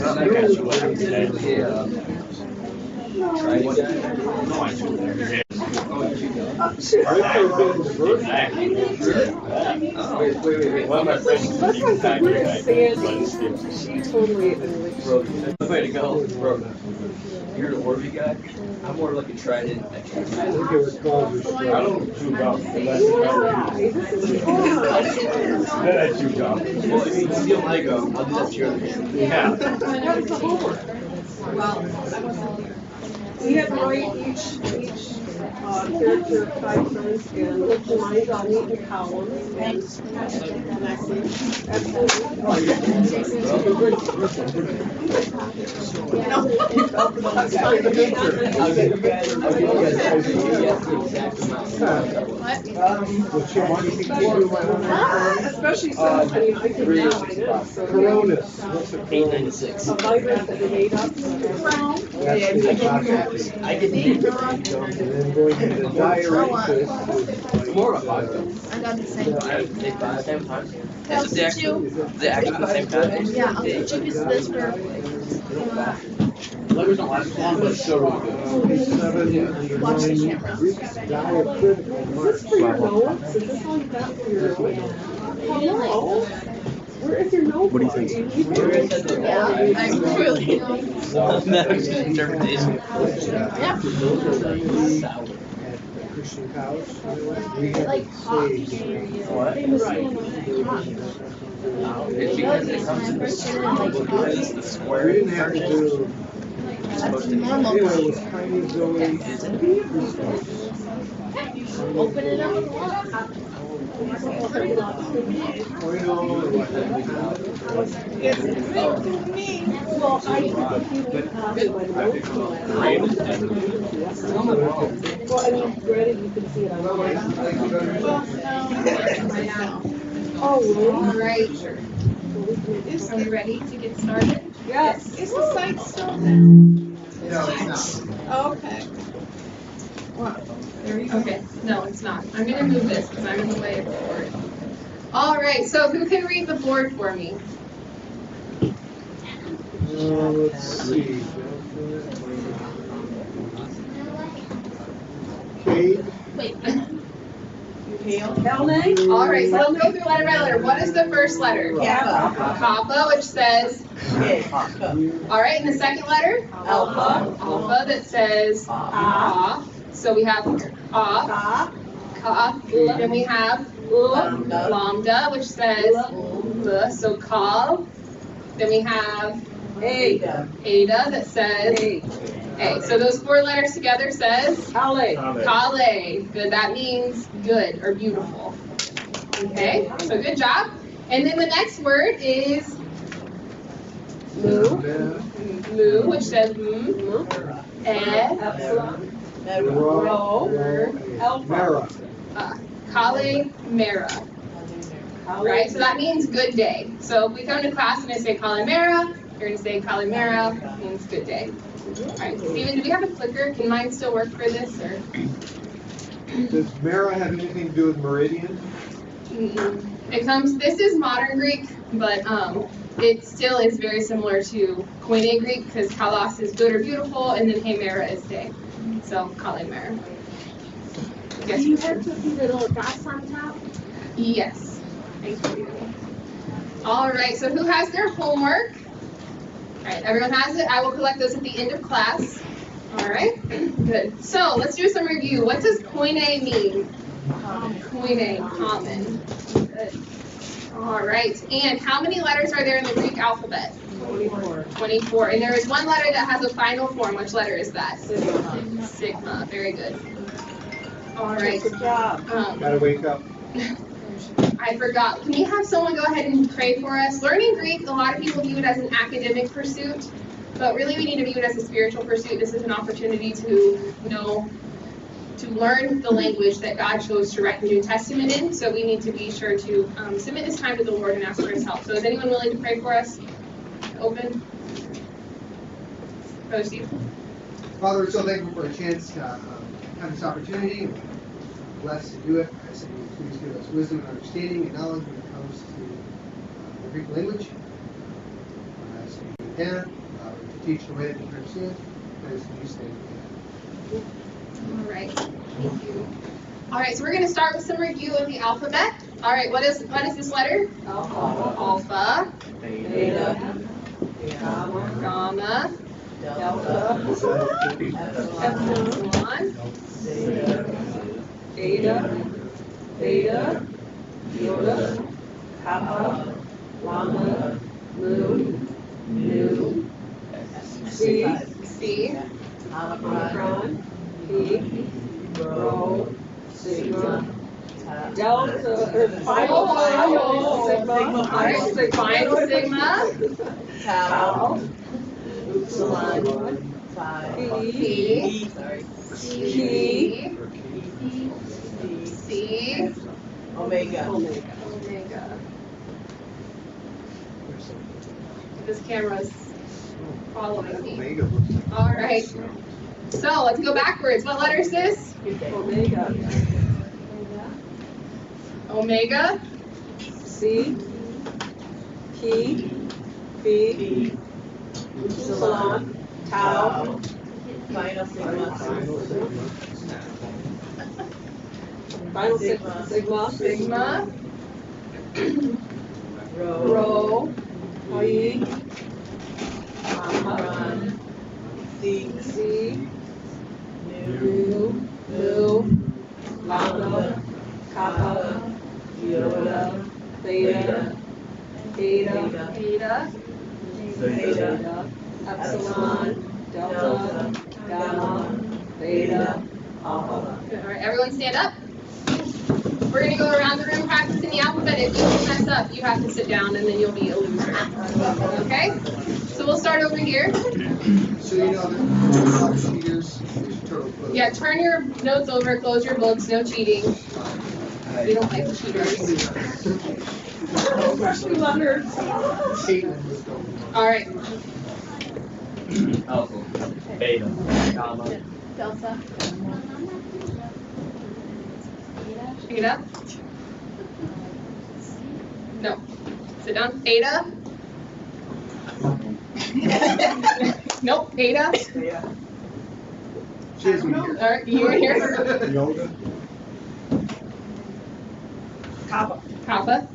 Wait. One of my friends she totally way to go, bro. You're the Orby guy? I'm more like a trident. I don't chew gum. Then I chew gum. Well, if you steal my gum, I'll do that to your other hand. Yeah. We have to write each character 5 times and look the lines on neat in columns and connecting. Absolutely. Especially so many, I can now I know. Coronis. What's a Coronis? A virus that they made up. I can eat. And then going to the diuresis. More of a I got the same. They buy the same time. I'll Is it teach you. the actually the same time? Yeah, I'll teach you this for. Letters don't last long, but it's still really good. Watch the camera. Diacritical Is this for your notes? Is this one got for your notes? Hello? Where is your note? What do you think? Yeah, I really. That's an interpretation. Yeah. Christian college. We had Like stage. What? It's because it comes in the square. We didn't have to do. That's normal. You know, it was tiny Zoe. Open it up. Well, I think if you would copy my notes. Well, I mean, granted, you can see it on the Oh, really? All right. Are we ready to get started? Yes. Is the site still there? No, it's not. Oh, okay. Okay, no, it's not. I'm gonna move this because I'm in the way of the board. All right, so who can read the board for me? Let's see. Kate. Wait. Helene? All right, so let's go through letter by letter. What is the first letter? Kappa, which says. All right, and the second letter? Alpha. Alpha that says ah. So we have ah, ka. Then we have lambda, which says l. So kal. Then we have Ada. that says a. So those 4 letters together says Kale. kale. Good. That means good or beautiful. Okay. So good job. And then the next word is mu, which says Mara. Kale Mera. Right? So that means good day. So if we come to class and I say Kale Mera, you're going to say Kale Mera means good day. All right, Steven, do we have a clicker? Can mine still work for this? Or? Does Mara have anything to do with meridian? It comes, this is modern Greek, but it still is very similar to Koine Greek because kalos is good or beautiful, and then hemera is day. So Kale Mera. Yes, Do you have to see the little dots on top? yes. Thanks for reading. All right, so who has their homework? All right, everyone has it. I will collect those at the end of class. All right, good. So let's do some review. What does koine mean? Koine, common. Good. All right, and how many letters are there in the Greek alphabet? 24. 24. And there is one letter that has a final form. Which letter is that? Sigma. Sigma. Very good. All right. Good job. Gotta wake up. I forgot. Can we have someone go ahead and pray for us? Learning Greek, a lot of people view it as an academic pursuit, but really we need to view it as a spiritual pursuit. This is an opportunity to learn the language that God chose to write the New Testament in, so we need to be sure to submit this time to the Lord and ask for His help. So is anyone willing to pray for us? Open. Brother Steve. Father, we're so thankful for a chance to have this opportunity. We're blessed to do it. I say, please give us wisdom and understanding and knowledge when it comes to the Greek language. I ask you can. Teach the way that you understand. As you stay. All right. Thank you. All right, so we're going to start with some review of the alphabet. All right, what is this letter? Alpha. Beta. Gamma. Delta. Epsilon. Eta. Beta. Iota. Kappa. Lambda. Nu. C. Omicron. P. Rho. Sigma. Delta. Final Sigma. All right, final sigma. Tau. Epsilon. P. Chi. C. Omega. Omega. This camera's following me. All right. So let's go backwards. What letter is this? Omega. Omega. C. P. B. Epsilon. Tau. Final sigma. Final Sigma. Sigma. Rho. Pi. Omicron. C. Nu. Lambda. Kappa. Iota. Theta. Eta. Eta. Beta. Epsilon. Delta. Gamma. Beta. Alpha. All right, everyone stand up. We're going to go around the room practicing the alphabet. If you mess up, you have to sit down and then you'll be a loser. Okay? So we'll start over here. So you know there's a lot of cheaters. There's total close. Yeah, turn your notes over, close your books, no cheating. We don't like cheaters. Especially letters. Caitlin was going. All right. Alpha. Beta. Gamma. Delta. Eta. No. Sit down. Eta. Nope. Eta. She has me here. All right, you were here. Yoga. Kappa. Kappa.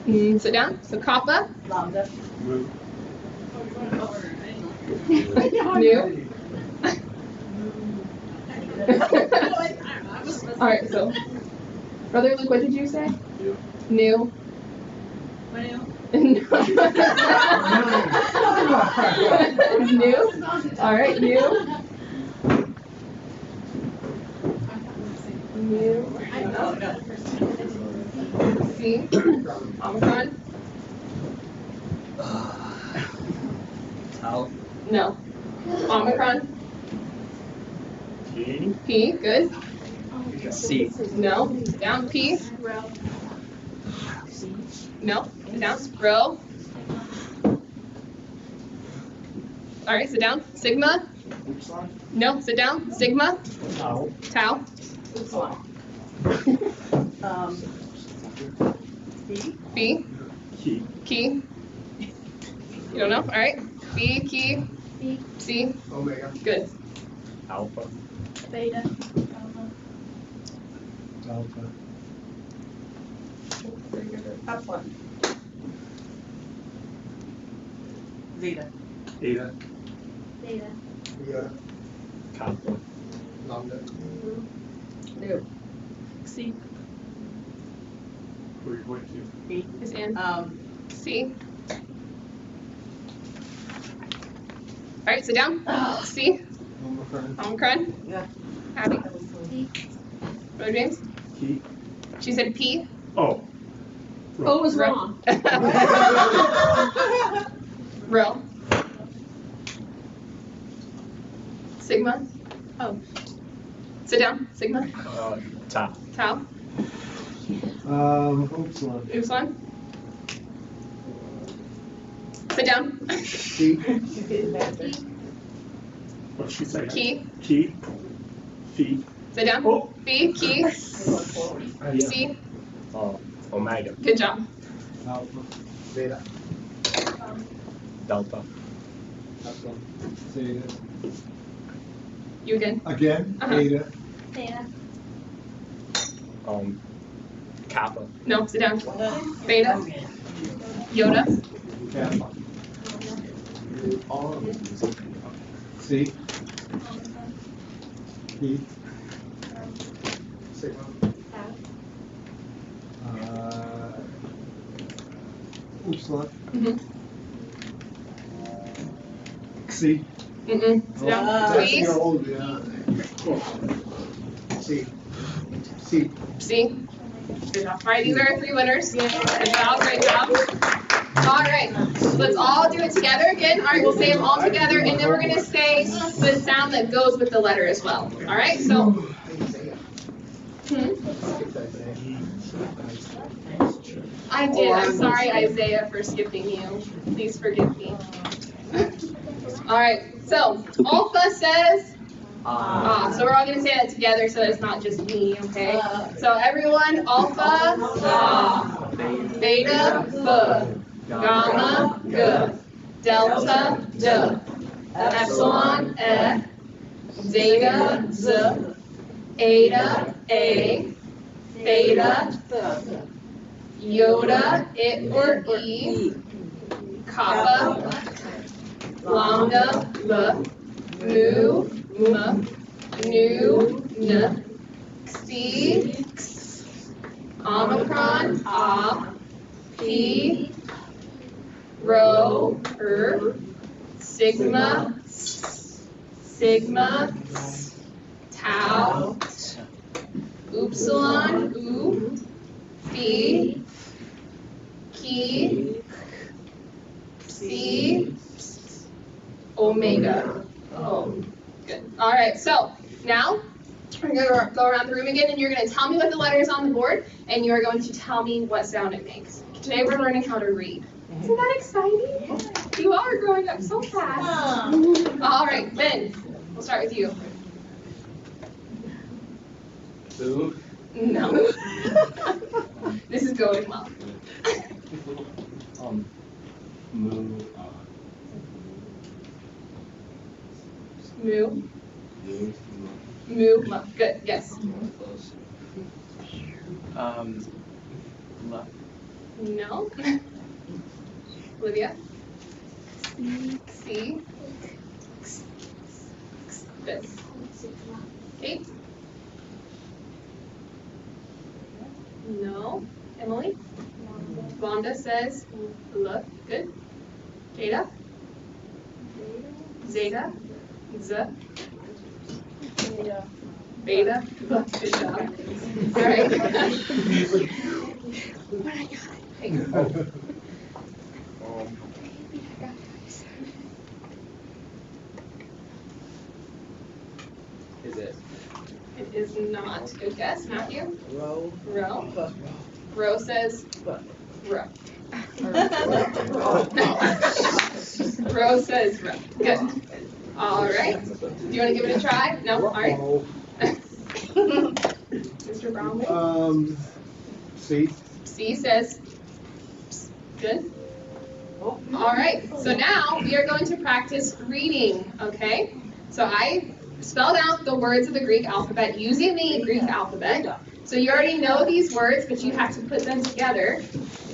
Sit down. So kappa. Lambda. New. All right. So, Brother Luke, what did you say? New. New. All right. New. New. C. Omicron. Tau. No. Omicron. P. P. Good. C. No. Down. P. No. Sit down. Rho. All right. Sit down. Sigma. No. Sit down. Sigma. Tau. Tau. B. Key. Key. You don't know? All right. B. Key. C. Omega. Good. Alpha. Beta. Delta. Epsilon. Zeta. Eta. Beta. Iota. Kappa. Lambda. Nu. C. Where are you going to? Is in. C. All right. Sit down. C. Omicron. Yeah. Abby. P. Brother James. Key. She said P. Oh. O was wrong. Rho. Sigma. Oh. Sit down. Sigma. Tau. Tau. Epsilon. Upsilon. Sit down. C. What'd she say? Key. Key. Fee. Sit down. Oh. B. Key. Yeah. C. Omega. Good job. Alpha. Beta. Delta. You again? Again, Uh-huh. Beta. Theta. Kappa. No, sit down. Beta. Yoda. Kappa. C. E. Sigma. Upsilon. Mm-hmm. C. Mm-mm. Sit down. Please. C. C. See? Good job. All right, these are our 3 winners. Good job, great job. All right, let's all do it together again. All right, we'll say them all together, and then we're going to say the sound that goes with the letter as well. All right, so. I did. I'm sorry, Isaiah, for skipping you. Please forgive me. All right, so Alpha says. So we're all going to say that together so it's not just me, okay? So everyone, Alpha, Beta, B, Gamma, G, Delta, D, Epsilon, E, Zeta, Z, Eta, A, Theta, Yoda, it or E, Kappa, Lambda, L, Mu, M, Nu, N, Xi, X, Omicron, A, P, Rho, Sigma, Sigma, Tau, Upsilon, U, Phi, Chi, Psi, Omega. Oh, good. All right, so now we're going to go around the room again, and you're going to tell me what the letter is on the board, and you're going to tell me what sound it makes. Today we're learning how to read. Isn't that exciting? You all are growing up so fast. All right, Ben, we'll start with you. Boo. No. This is going well. Moo. Moo. Moo. Good. Yes. No. Olivia. C. Good. Kate. No. Emily. Vonda says L. Good. Jada. Zeta. Z. Beta. Good job. All right. Hey. Is it? It is not. Good guess. Matthew? Row. Row. Row says row. Row says row. Good. All right. Do you want to give it a try? No? All right. Mr. Brownlee? C. C says good. All right. So now we are going to practice reading, okay? So I spelled out the words of the Greek alphabet using the Greek alphabet. So you already know these words, but you have to put them together.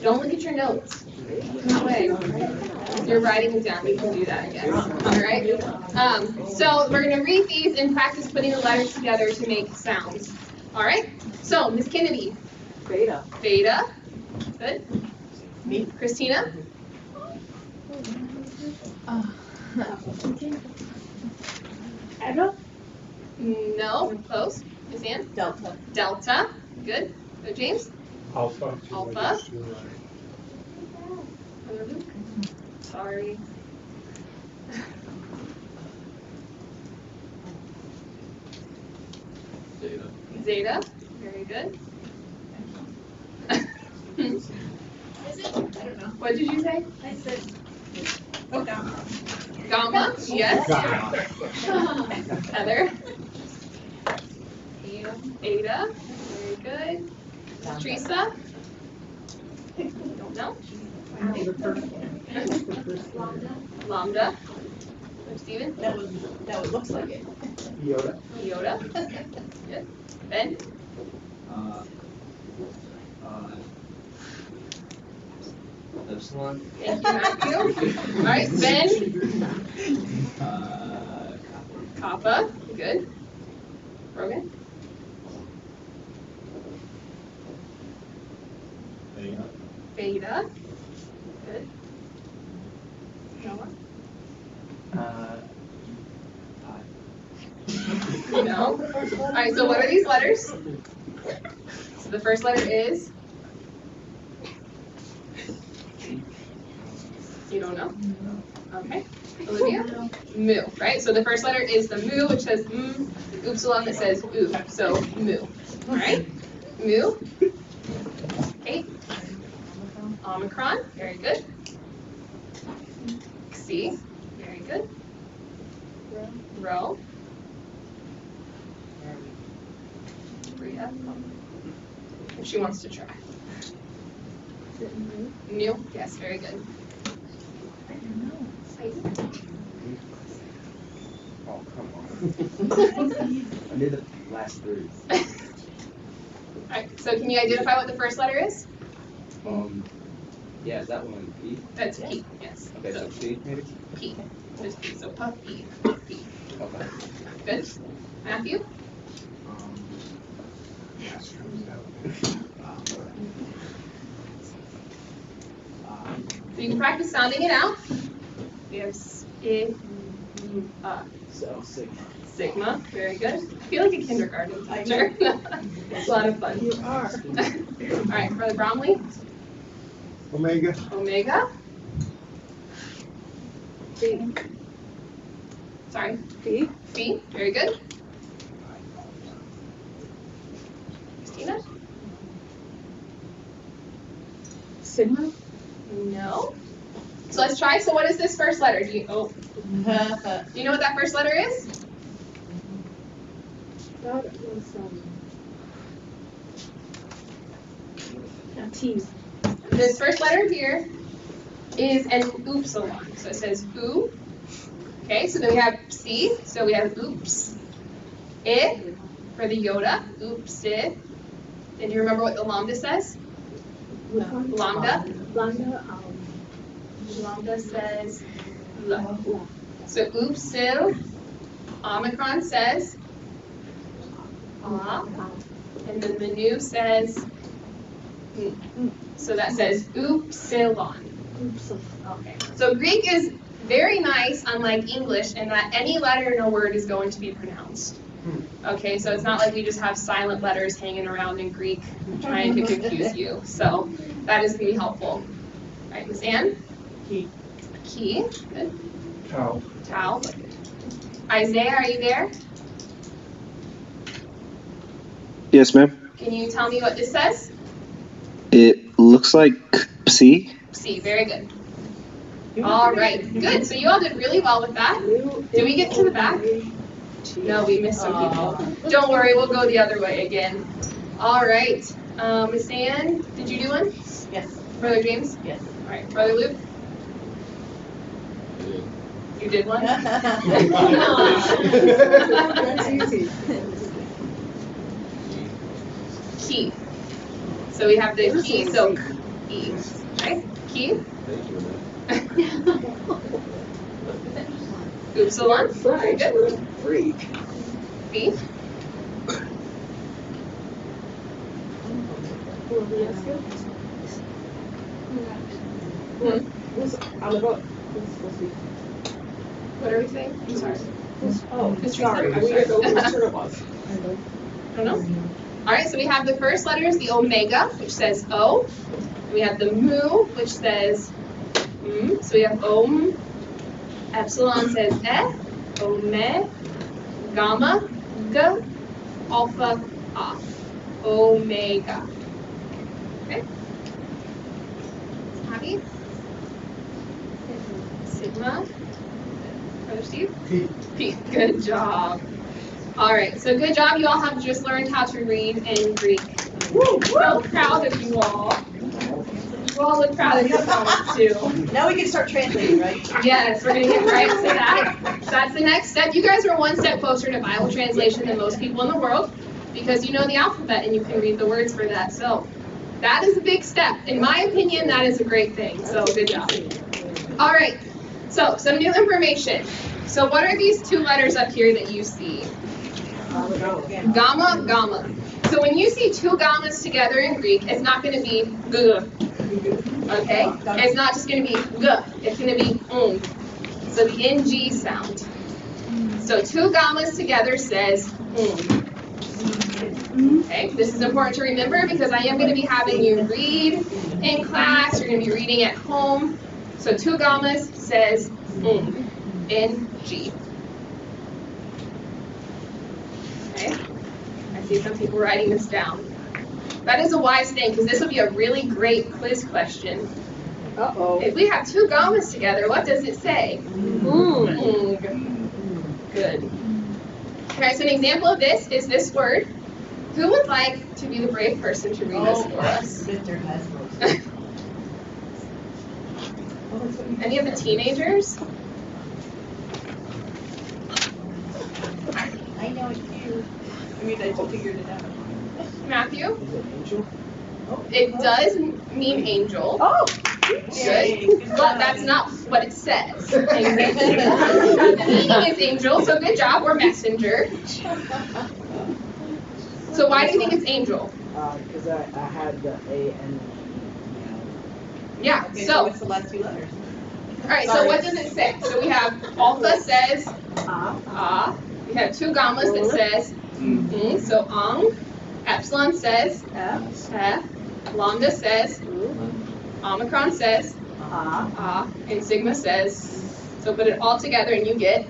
Don't look at your notes. That way. You're writing it down. You can do that again. All right? So we're going to read these and practice putting the letters together to make sounds. All right? So, Miss Kennedy. Beta. Beta. Good. Me. Christina. Eta. No. Close. Miss Ann. Delta. Delta. Good. Go, James. Alpha. Alpha. Brother Luke. Sorry. Zeta. Zeta. Very good. Is it? I don't know. What did you say? I said. Oh, Gamma. Gamma. Yes. Heather. Ada. Very good. Teresa. Don't know. The first one. Lambda. Steven? That looks like it. Yoda. Yoda. Good. Ben? Epsilon. Thank you, Matthew. All right, Ben? Kappa. Good. Rogan? Beta. Good. Noah? No. All right, so what are these letters? So the first letter is? You don't know? Okay. Olivia? Mu, right? So the first letter is the mu, which says m, the upsilon that says oo. So mu. All right? Mu. Okay. Omicron. Very good. Xi. Very good. Rho. Bria. If she wants to try. Mu. Yes, very good. Oh, come on. I did the last three. Alright, so can you identify what the first letter is? Yeah, is that one P? That's P, yes. Okay, so P maybe? P. Just P, so puff P. P. Okay. Good. Matthew? So you can practice sounding it out. We have So, Sigma. Sigma, very good. I feel like a kindergarten teacher. It's a lot of fun. You are. All right, Brother Bromley. Omega. Omega. Phi. Sorry. Phi. Phi, very good. Christina? Sigma. No. So let's try. So what is this first letter? Do you know what that first letter is? That was a T. This first letter here is an upsilon. So it says oo. Okay, so then we have C. So we have oops. I for the Yoda. Oops. I. And do you remember what the lambda says? Lambda. Lambda. Lambda says L. So oopsil. Omicron says ah. And then the new says mm. So that says upsilon. Okay. So Greek is very nice, unlike English, in that any letter in a word is going to be pronounced. Okay, so it's not like we just have silent letters hanging around in Greek trying to confuse you. So that is going to be helpful. All right, Miss Anne? Key. Key. Good. Tau. Tau. Isaiah, are you there? Yes, ma'am. Can you tell me what this says? It looks like C. C. Very good. All right. Good. So you all did really well with that. Did we get to the back? No, we missed some people. Don't worry, we'll go the other way again. All right. Miss Anne, did you do one? Yes. Brother James? Yes. All right. Brother Luke? You did one? That's easy. Key. So we have the key, so E. Right? Key. Upsilon. Very good. Freak. B. Who's on the book? Who's supposed to be? What are we saying? I'm sorry. Oh, History sorry. center. We didn't know whose turn it was. I don't know. All right, so we have the first letters, the omega, which says O. We have the mu, which says m. So we have om. Epsilon says e. Ome. Gamma. G. Alpha. A. Omega. Okay. Happy? Sigma. Brother Steve? P. P. Good job. All right, so good job. You all have just learned how to read in Greek. Woo, so proud of you all. We'll all look proud of these comments too. Now we can start translating, right? Yes, we're gonna get right to that. So that's the next step. You guys are one step closer to Bible translation than most people in the world because you know the alphabet and you can read the words for that. So that is a big step. In my opinion, that is a great thing. So good job. All right. So some new information. So what are these two letters up here that you see? Gamma, gamma. So when you see two gammas together in Greek, it's not going to be g. Okay? It's not just going to be g. It's going to be ng. So the ng sound. So two gammas together says ng. Okay? This is important to remember because I am going to be having you read in class. You're going to be reading at home. So two gammas says ng. N-G. Okay? I see some people writing this down. That is a wise thing because this will be a really great quiz question. Uh-oh. If we have two gammas together, what does it say? Mm. Good. Okay, so an example of this is this word. Who would like to be the brave person to read this for us? Mr. Hasbro. Any of the teenagers? I know it too. I mean, I just figured it out. Matthew? Is it angel? It does mean angel. Oh. Good. But that's not what it says. The meaning is angel, so good job, or messenger. So why do you think it's angel? Because I had the A-N. Yeah, Okay, so, what's the last two letters? all right, so what does it say? So we have alpha says Ah. we have two gammas that says so ang. Epsilon says lambda says omicron says and sigma says. So put it all together and you get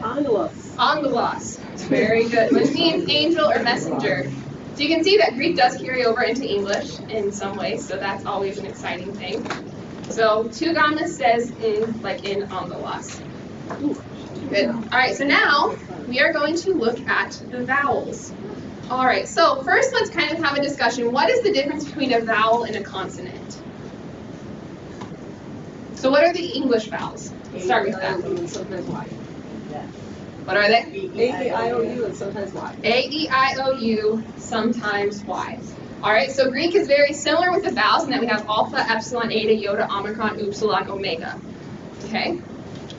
Angelus. angelos. Very good, which means angel or messenger. So you can see that Greek does carry over into English in some ways, so that's always an exciting thing. So two gammas says like in angelos. Good. All right, so now we are going to look at the vowels. All right, so first let's kind of have a discussion. What is the difference between a vowel and a consonant? So what are the English vowels? Let's start with that. And sometimes Y. What are they? A-E-I-O-U and sometimes Y. A-E-I-O-U, sometimes Y. All right, so Greek is very similar with the vowels in that we have alpha, epsilon, eta, iota, omicron, upsilon, omega. Okay?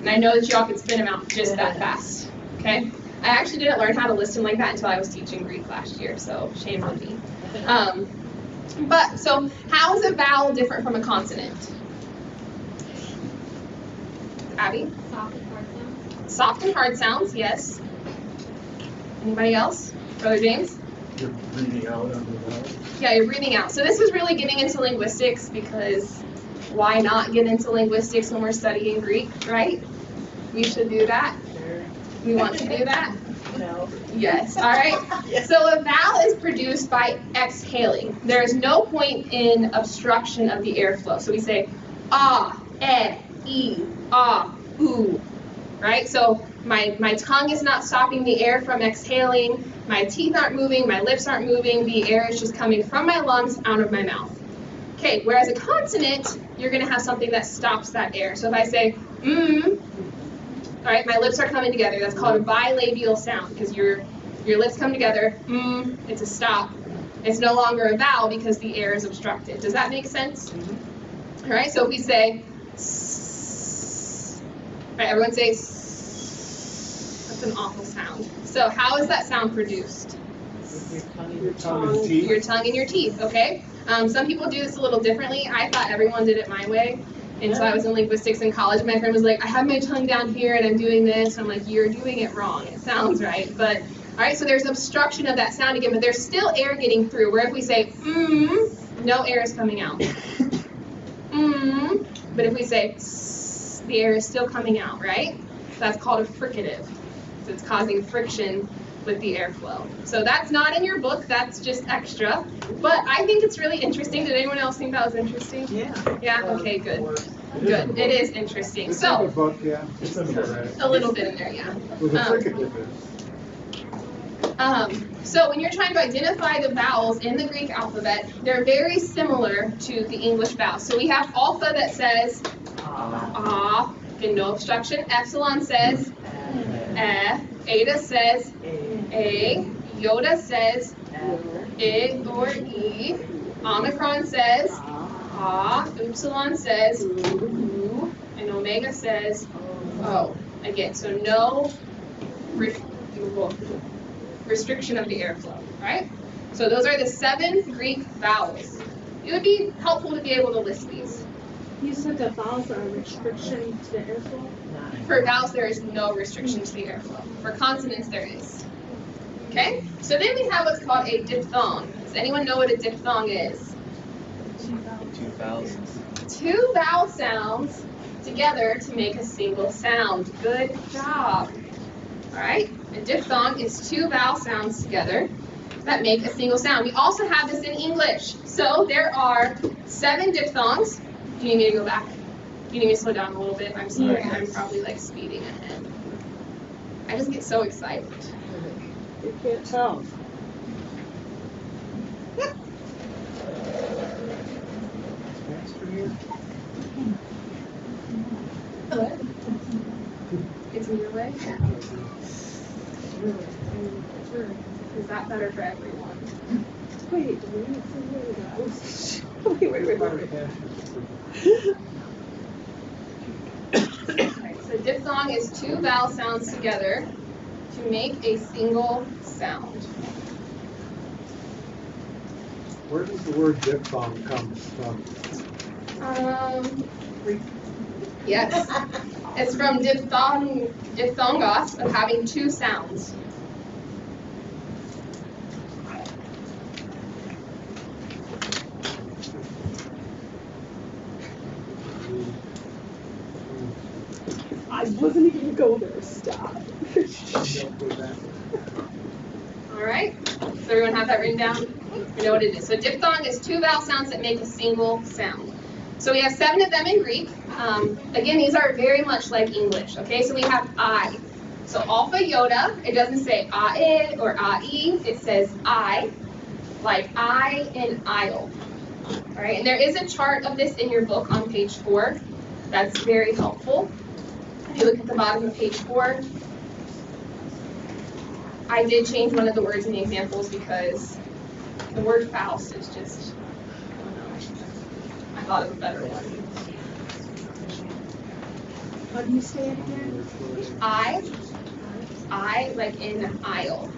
And I know that y'all can spin them out just that fast. Okay? I actually didn't learn how to listen like that until I was teaching Greek last year, so shame on me. So how is a vowel different from a consonant? Abby? Soft and hard sounds. Soft and hard sounds, yes. Anybody else? Brother James? You're breathing out on the vowel. Yeah, you're breathing out. So this was really getting into linguistics because why not get into linguistics when we're studying Greek, right? We should do that. We want to do that? No. Yes, all right. So a vowel is produced by exhaling. There is no point in obstruction of the airflow. So we say ah, e, ah, oo, right? So my tongue is not stopping the air from exhaling. My teeth aren't moving. My lips aren't moving. The air is just coming from my lungs out of my mouth. Okay, whereas a consonant, you're going to have something that stops that air. So if I say all right, my lips are coming together. That's called a bilabial sound because your lips come together. It's a stop. It's no longer a vowel because the air is obstructed. Does that make sense? All right, so if we say all right, everyone say that's an awful sound. So how is that sound produced? Your tongue and teeth. Your tongue and your teeth, okay? Some people do this a little differently. I thought everyone did it my way. And so I was in linguistics in college. My friend was like, I have my tongue down here and I'm doing this. I'm like, you're doing it wrong. It sounds right. But, all right, so there's obstruction of that sound again, but there's still air getting through. Where if we say, no air is coming out. But if we say, the air is still coming out, right? So that's called a fricative. So it's causing friction with the airflow. So that's not in your book, that's just extra. But I think it's really interesting. Did anyone else think that was interesting? Yeah. Yeah, okay, good. Good, it is interesting. It's in the So, book, yeah. It's in there, right? a little bit in there, yeah. With a fricative So when you're trying to identify the vowels in the Greek alphabet, they're very similar to the English vowels. So we have alpha that says ah, and no obstruction. Epsilon says eta says a, iota says I or E, omicron says ah, upsilon says oo, and omega says o. Again, so no restriction of the airflow, right? So those are the 7 Greek vowels. It would be helpful to be able to list these. You said the vowels are a restriction to the airflow? For vowels, there is no restriction to the airflow. For consonants, there is. Okay? So then we have what's called a diphthong. Does anyone know what a diphthong is? 2000. 2 vowel sounds together to make a single sound. Good job. All right? A diphthong is 2 vowel sounds together that make a single sound. We also have this in English. So there are 7 diphthongs. Do you need me to go back? Do you need me to slow down a little bit? I'm sorry. I'm probably like speeding ahead. I just get so excited. You can't tell. What? It's in your way? Is that better for everyone? Wait, Okay, so diphthong is 2 vowel sounds together to make a single sound. Where does the word diphthong come from? Yes. It's from diphthongos, of having 2 sounds. I wasn't even going to go there. Stop. All right. Does everyone have that written down? You know what it is. So diphthong is 2 vowel sounds that make a single sound. So we have 7 of them in Greek. Again, these are very much like English. Okay, so we have I. So alpha iota, it doesn't say I or I, it says I, like I and aisle. All right, and there is a chart of this in your book on page 4. That's very helpful. If you look at the bottom of page 4, I did change one of the words in the examples because the word Faust is just, I don't know, I thought of a better one. How do you say it again? I like in aisle.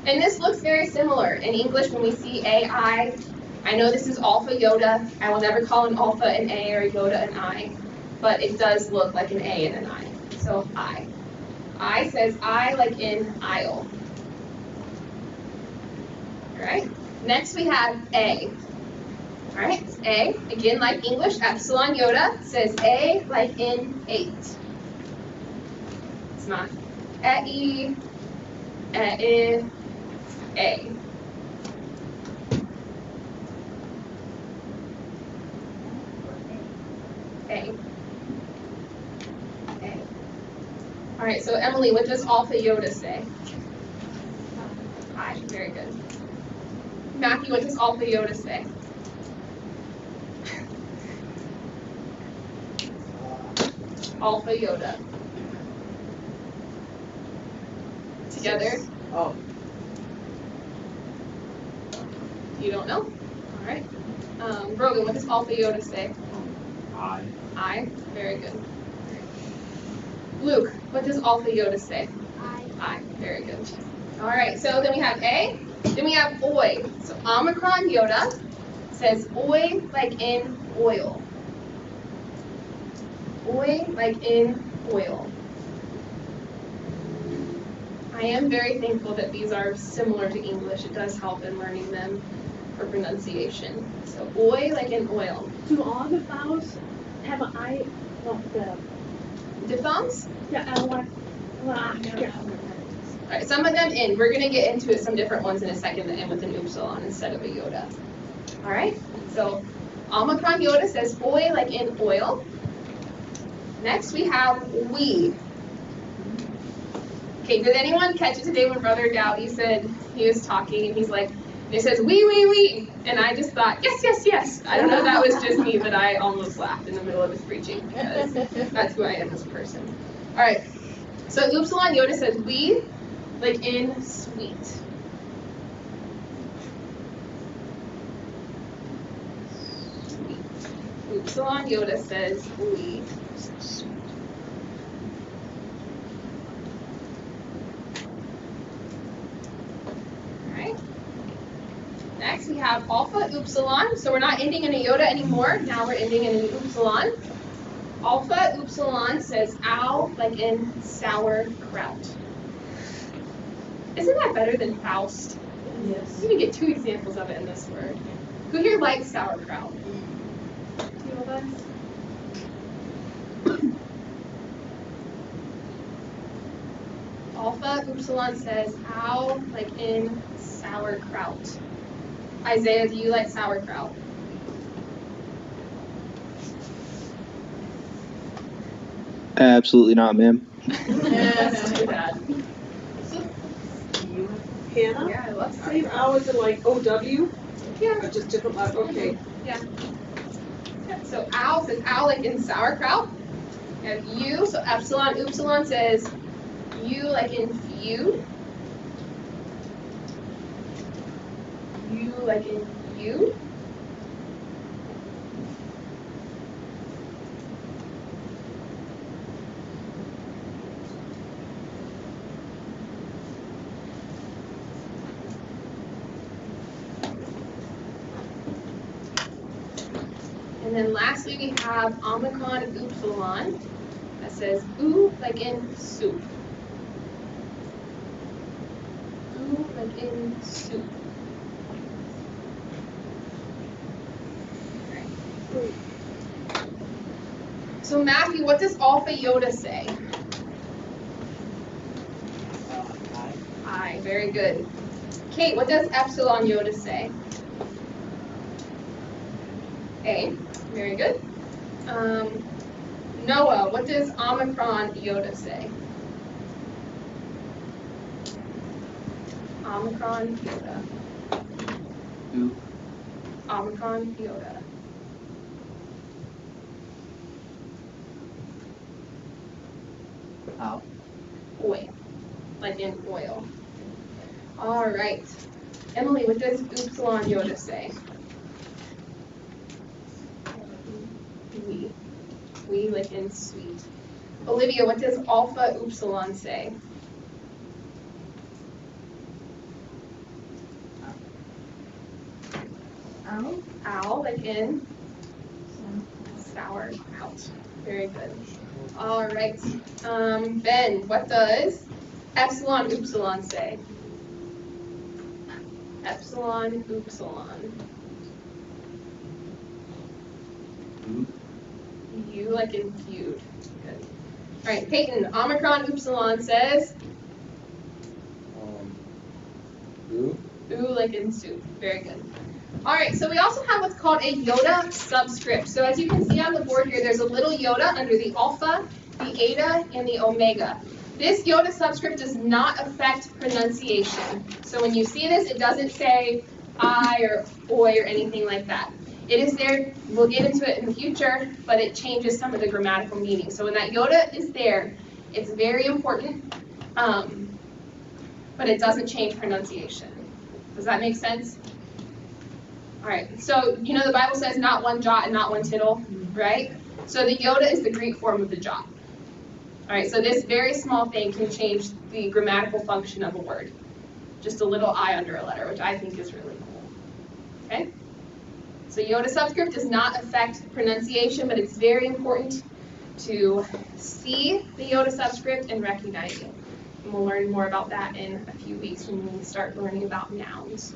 And this looks very similar. In English, when we see AI, I know this is alpha iota. I will never call an alpha an A or a iota an I, but it does look like an A and an I. So I. I says I like in aisle. All right. Next we have A. All right. A, again like English, epsilon iota says A like in 8. It's not E, A. A. All right, so Emily, what does alpha iota say? I, very good. Matthew, what does alpha iota say? Alpha iota. Together? Oh. You don't know? All right. Brogan, what does alpha iota say? I, very good. Luke, what does alpha iota say? I, very good. All right, so then we have A, then we have oi. So omicron iota says oi like in oil. Oi like in oil. I am very thankful that these are similar to English. It does help in learning them for pronunciation. So oi like in oil. Do all the vowels have an I? Well, the Diphthongs? yeah, L. Yeah. All right, some of them in. We're going to get into it, some different ones in a second that end with an upsilon instead of a iota. All right, so omicron iota says oi like in oil. Next we have we. Okay, did anyone catch it today when Brother Dowdy said he was talking and he's like, it says, we, and I just thought, yes. I don't know if that was just me, but I almost laughed in the middle of his preaching because that's who I am as a person. All right, so Upsilon Yoda says we, like in sweet. Upsilon Yoda says we. Alright. Next we have alpha upsilon. So we're not ending in a Yoda anymore. Now we're ending in an upsilon. Alpha upsilon says ow, like in sauerkraut. Isn't that better than Faust? Yes. You can get 2 examples of it in this word. Who here likes sauerkraut? Few of us. Alpha upsilon says ow, like in sauerkraut. Isaiah, do you like sauerkraut? Absolutely not, ma'am. That's too bad. Hannah? Yeah, I love Same sauerkraut. hours in like OW? Yeah. Or just different, okay. Yeah. So ow says ow, like in sauerkraut. You have you, so epsilon upsilon says you, like in feud. You, like in feud. And then lastly we have omicron upsilon that says ooh, like in soup. Ooh, like in soup. Right. So Matthew, what does alpha Yoda say? I. Very good. Kate, what does epsilon Yoda say? A. Very good. Noah, what does omicron Yoda say? Omicron Yoda. Who? Omicron Yoda. How? Oil. Like in oil. All right. Emily, what does upsilon Yoda say? We, like in sweet. Olivia, what does alpha upsilon say? Ow. Owl, like in sauerkraut. Very good. All right. Ben, what does epsilon upsilon say? Epsilon upsilon. Who? You, like in feud. Good. All right, Peyton, omicron upsilon says Who? ooh, like in soup. Very good. All right, so we also have what's called a Yoda subscript. So as you can see on the board here, there's a little Yoda under the alpha, the eta, and the omega. This Yoda subscript does not affect pronunciation. So when you see this, it doesn't say I or oi or anything like that. It is there, we'll get into it in the future, but it changes some of the grammatical meaning. So when that Yoda is there, it's very important, but it doesn't change pronunciation. Does that make sense? All right, so you know the Bible says not one jot and not one tittle, right? So the Yoda is the Greek form of the jot. All right, so this very small thing can change the grammatical function of a word. Just a little I under a letter, which I think is really cool. Okay? So Yoda subscript does not affect pronunciation, but it's very important to see the Yoda subscript and recognize it. And we'll learn more about that in a few weeks when we start learning about nouns.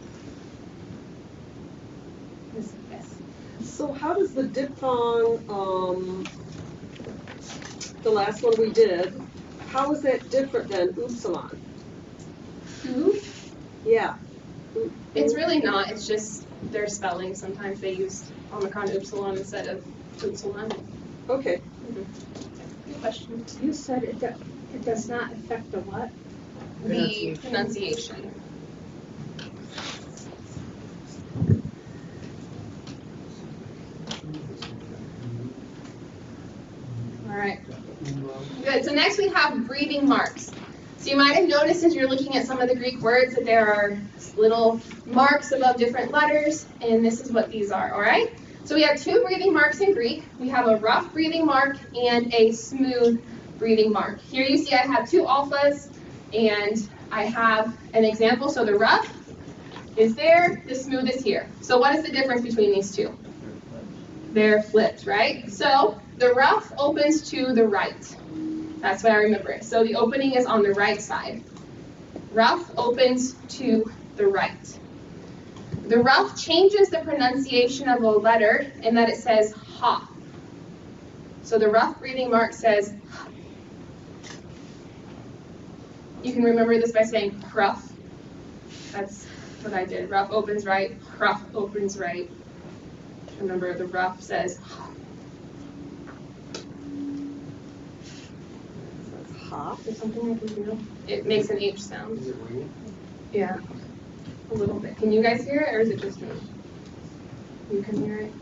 Yes. So how does the diphthong, the last one we did, how is that different than upsilon? Ooh. Yeah. It's really not. It's just their spelling. Sometimes they use omicron upsilon instead of upsilon. Okay. Good question. You said it does not affect the what? the pronunciation. All right. Good. So next we have breathing marks. So you might have noticed as you're looking at some of the Greek words that there are little marks above different letters, and this is what these are, all right? So we have two breathing marks in Greek. We have a rough breathing mark and a smooth breathing mark. Here you see I have two alphas, and I have an example. So the rough is there, the smooth is here. So what is the difference between these two? They're flipped, right? So the rough opens to the right. That's why I remember it. So the opening is on the right side. Rough opens to the right. The rough changes the pronunciation of a letter in that it says ha. So the rough breathing mark says ha. You can remember this by saying rough. That's what I did. Rough opens right, rough opens right. Remember the rough says ha. Ha. Or something I can do. It makes an H sound. Is it ringing? Yeah, a little bit. Can you guys hear it, or is it just me? You can hear it.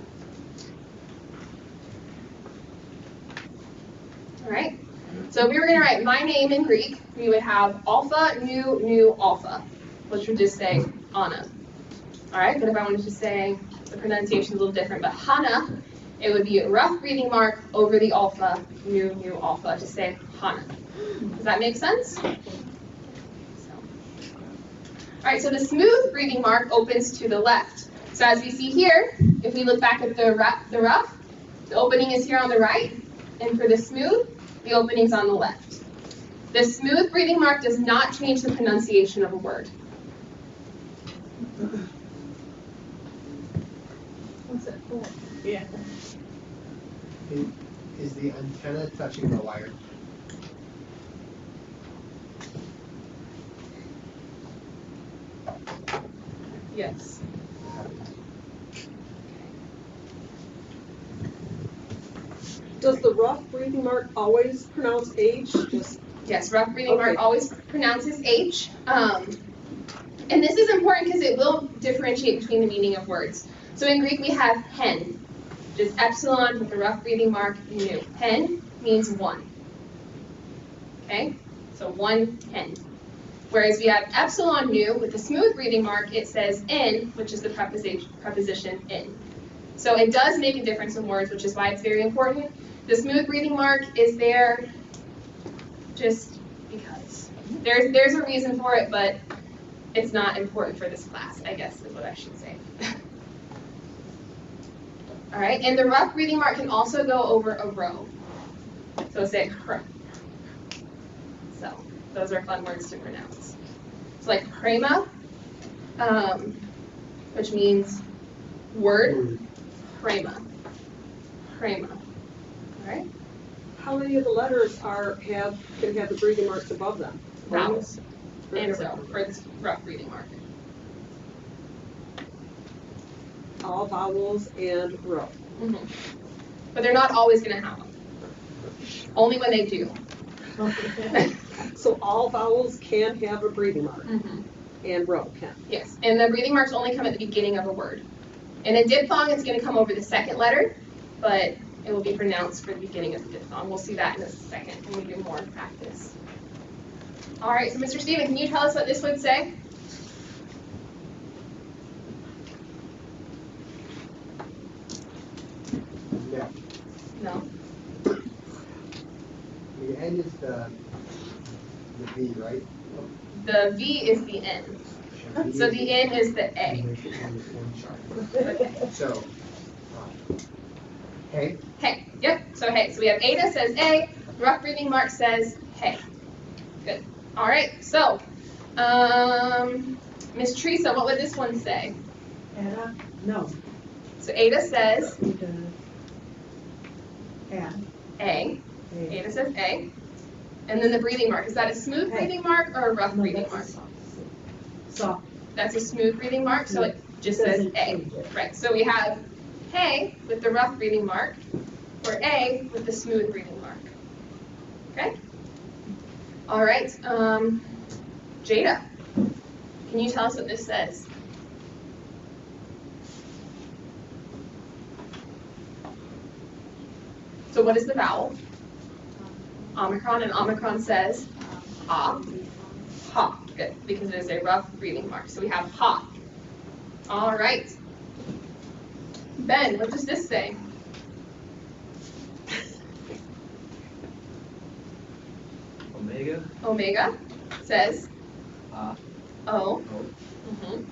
All right. So if we were going to write my name in Greek, we would have alpha, nu, alpha, which would just say Anna. All right. But if I wanted to say the pronunciation is a little different, but Hana, it would be a rough breathing mark over the alpha, nu, alpha, to say Hana. Does that make sense? All right, so the smooth breathing mark opens to the left. So as we see here, if we look back at the rough, the opening is here on the right, and for the smooth, the opening's on the left. The smooth breathing mark does not change the pronunciation of a word. What's it for? Yeah. Is the antenna touching the wire? Yes. Does the rough breathing mark always pronounce H? Yes, rough breathing mark Okay. always pronounces H. And this is important because it will differentiate between the meaning of words. So in Greek we have hen, just epsilon with the rough breathing mark, nu. Hen means one. Okay, so one hen. Whereas we have epsilon nu with the smooth breathing mark, it says in, which is the preposition in. So it does make a difference in words, which is why it's very important. The smooth breathing mark is there just because. There's a reason for it, but it's not important for this class, I guess is what I should say. All right, and the rough breathing mark can also go over a row. So say cr. So those are fun words to pronounce. So like prema, which means word, prema, prema. All right. How many of the letters can have the breathing marks above them? Vowels. And so for this rough breathing mark. All vowels and row. Mm-hmm. But they're not always going to have them. Only when they do. So all vowels can have a breathing mark, Mm-hmm. and row can. Yes, and the breathing marks only come at the beginning of a word. In a diphthong, it's going to come over the second letter, but it will be pronounced for the beginning of the diphthong. We'll see that in a second when we do more practice. All right, so Mr. Stephen, can you tell us what this would say? Yeah. No. The N is the V, right? The V is the N. So the N is the A. Okay. So, hey. Hey, yep, so hey. So we have Ada says A, rough breathing mark says hey. Good. All right, so, Miss Teresa, what would this one say? Ada? No. So Ada says A. A. Ada says A. And then the breathing mark, is that a smooth breathing mark or a rough breathing mark? Soft. That's a smooth breathing mark, so it just says A. Right, so we have hey with the rough breathing mark, or A with the smooth breathing mark. Okay? All right, Jada, can you tell us what this says? So what is the vowel? Omicron, and Omicron says ha. Ha. Good, because it is a rough breathing mark. So we have ha. All right. Ben, what does this say? Omega. Omega says Ah. O. Oh.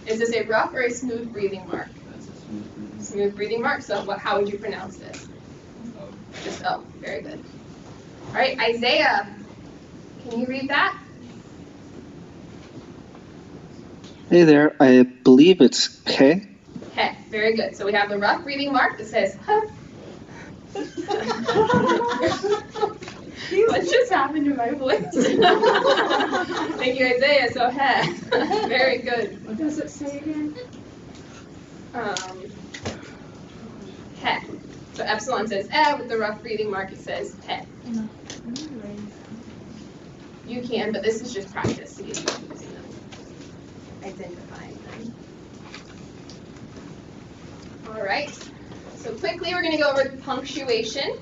Is this a rough or a smooth breathing mark? That's a smooth breathing. Smooth breathing mark. So how would you pronounce this? Oh. Just O. Very good. All right, Isaiah, can you read that? Hey there, I believe it's K. Okay, very good. So we have the rough breathing mark that says huh. What just happened to my voice? Thank you, Isaiah. So heh. Very good. What does it say again? Heh. So epsilon says eh, with the rough breathing mark it says heh. You can, but this is just practice to get used to using them. Identifying them. All right. So quickly we're going to go over punctuation.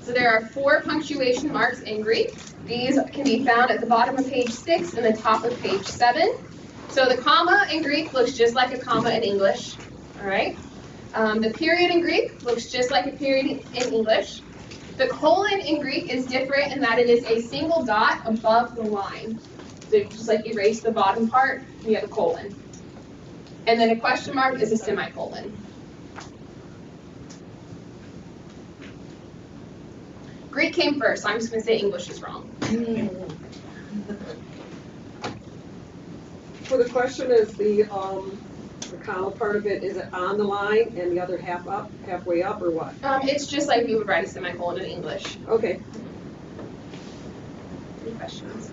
So there are 4 punctuation marks in Greek. These can be found at the bottom of page 6 and the top of page 7. So the comma in Greek looks just like a comma in English. All right. The period in Greek looks just like a period in English. The colon in Greek is different in that it is a single dot above the line. So just like erase the bottom part, you have a colon. And then a question mark is a semicolon. Greek came first, so I'm just going to say English is wrong. So the question is the comma part of it, is it on the line and the other half up, halfway up, or what? It's just like we would write a semicolon in English. Okay. Any questions?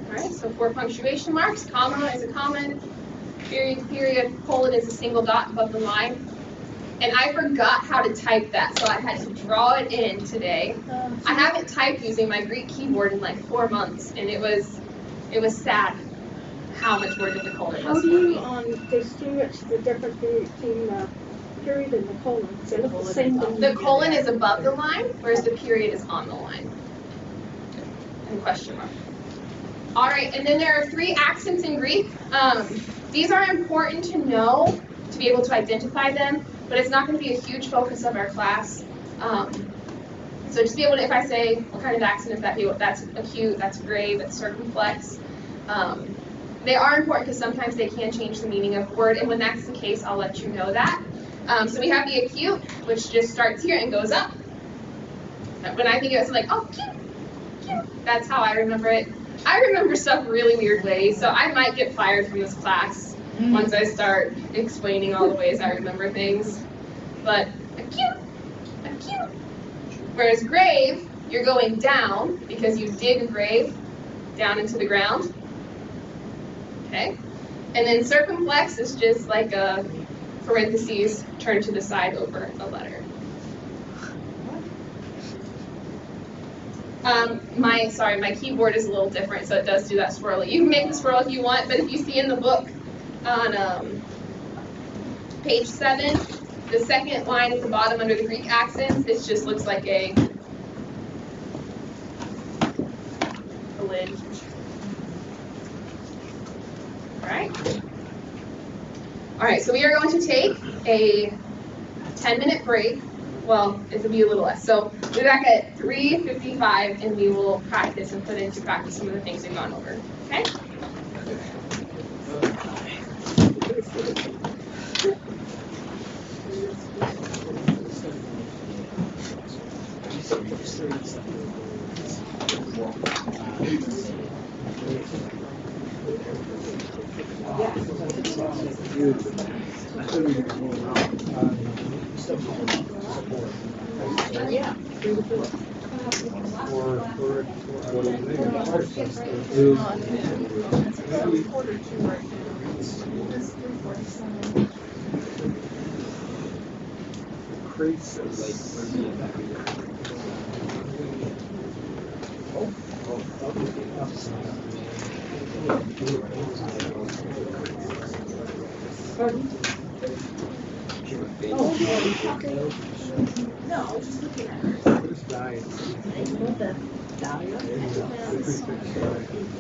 All right, so 4 punctuation marks. Comma is a common. Period, colon is a single dot above the line. And I forgot how to type that, so I had to draw it in today. I haven't typed using my Greek keyboard in like 4 months, and it was sad how much more difficult it was How do for you me. distinguish the difference between the period and the colon? They look the same to me. The colon is above the line, whereas the period is on the line. And question mark. All right, and then there are 3 accents in Greek. These are important to know to be able to identify them, but it's not going to be a huge focus of our class. So just be able to, if I say, what kind of accent is that? That's acute, that's grave, that's circumflex. They are important because sometimes they can change the meaning of a word, and when that's the case, I'll let you know that. So we have the acute, which just starts here and goes up. When I think of it, it's like, oh, cute, cute. That's how I remember it. I remember stuff really weird ways, so I might get fired from this class once I start explaining all the ways I remember things. But acute, acute. Whereas grave, you're going down because you dig a grave down into the ground. Okay? And then circumflex is just like a parentheses turned to the side over a letter. My keyboard is a little different, so it does do that swirl. You can make the swirl if you want, but if you see in the book on page 7, the second line at the bottom under the Greek accents, it just looks like a lid. All right, so we are going to take a 10-minute break. Well, it'll be a little less. So we'll be back at 3:55, and we will practice and put into practice some of the things we've gone over. Okay? Yeah. 3 to 4.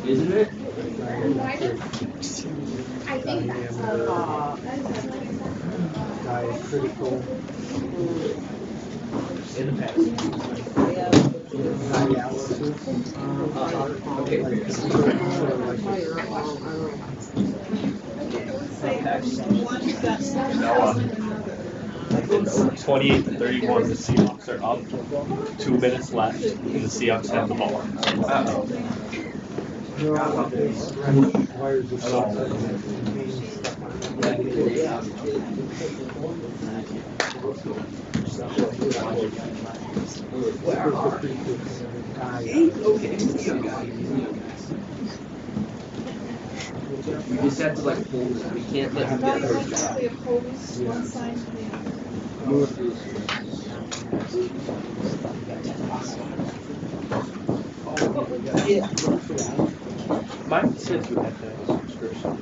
Isn't it? I think that's Diacritical. In the past. Dialysis. Okay. It's 28 to 31. The Seahawks are up. 2 minutes left, and the Seahawks have the ball. Uh-oh. Wires of You just have to like hold it. We can't let him get hurt. Mine says you have to have a subscription,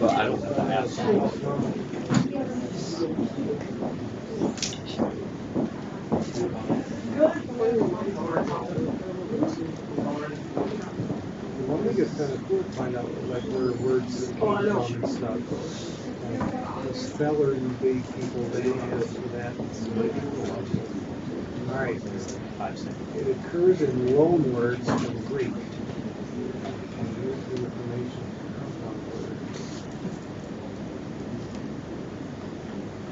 but I don't have the app. One thing is kind of cool to find out like where words came from and stuff. The speller you big people, they answer that. Alright. It occurs in loan words from Greek. Here's the information on words.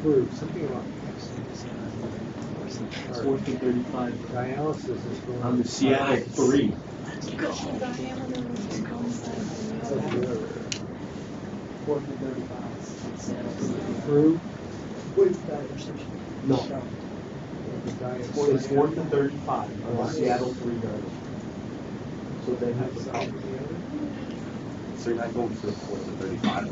Proof, something about 1435. dialysis is going On the Seattle 3. Proof. No. It's 4th and 35 on the Seattle 3 yard. So they have the call. So you're not going for the 4th and 35.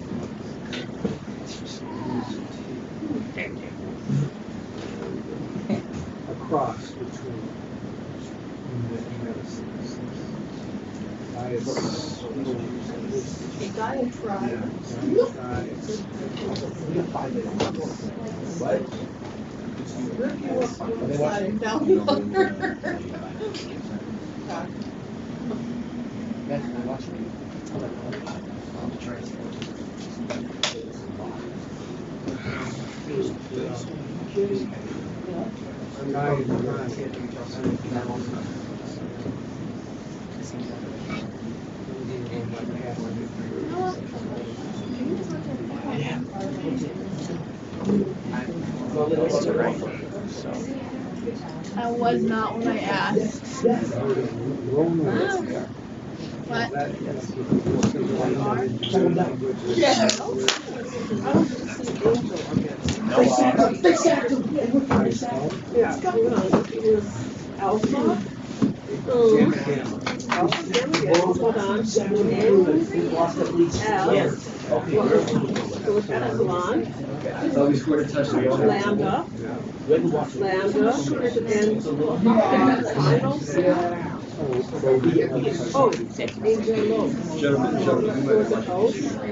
A cross between medicines. Diatribe. What? Rip you up one side and down the other. I was not when I asked. What? Yeah. Yeah, hold on. It was Alpha. There we go. Hold on. So it's epsilon. Oh, we scored a touchdown. Lambda. Lambda. And final. Oh, angel lobe. Gentlemen, you might have watched Omicron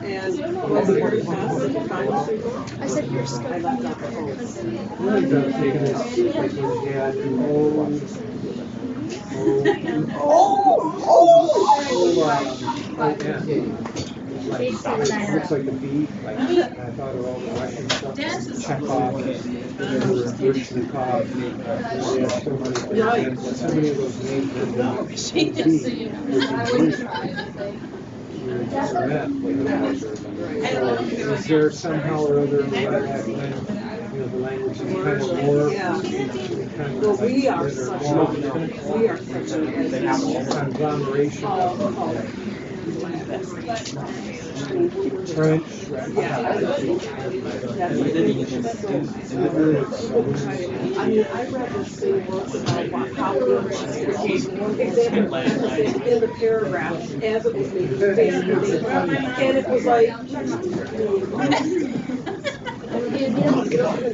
and respiratory acid, final symbol. I said you're I left out the Looks like a bee. Like, I thought of all the Russian stuff. Check off. So many of those names. Is there somehow or other that the language is kind of more Well, we are such a conglomeration of French. I mean, I read this thing once about how example in the paragraph as it was being stated, and it was like.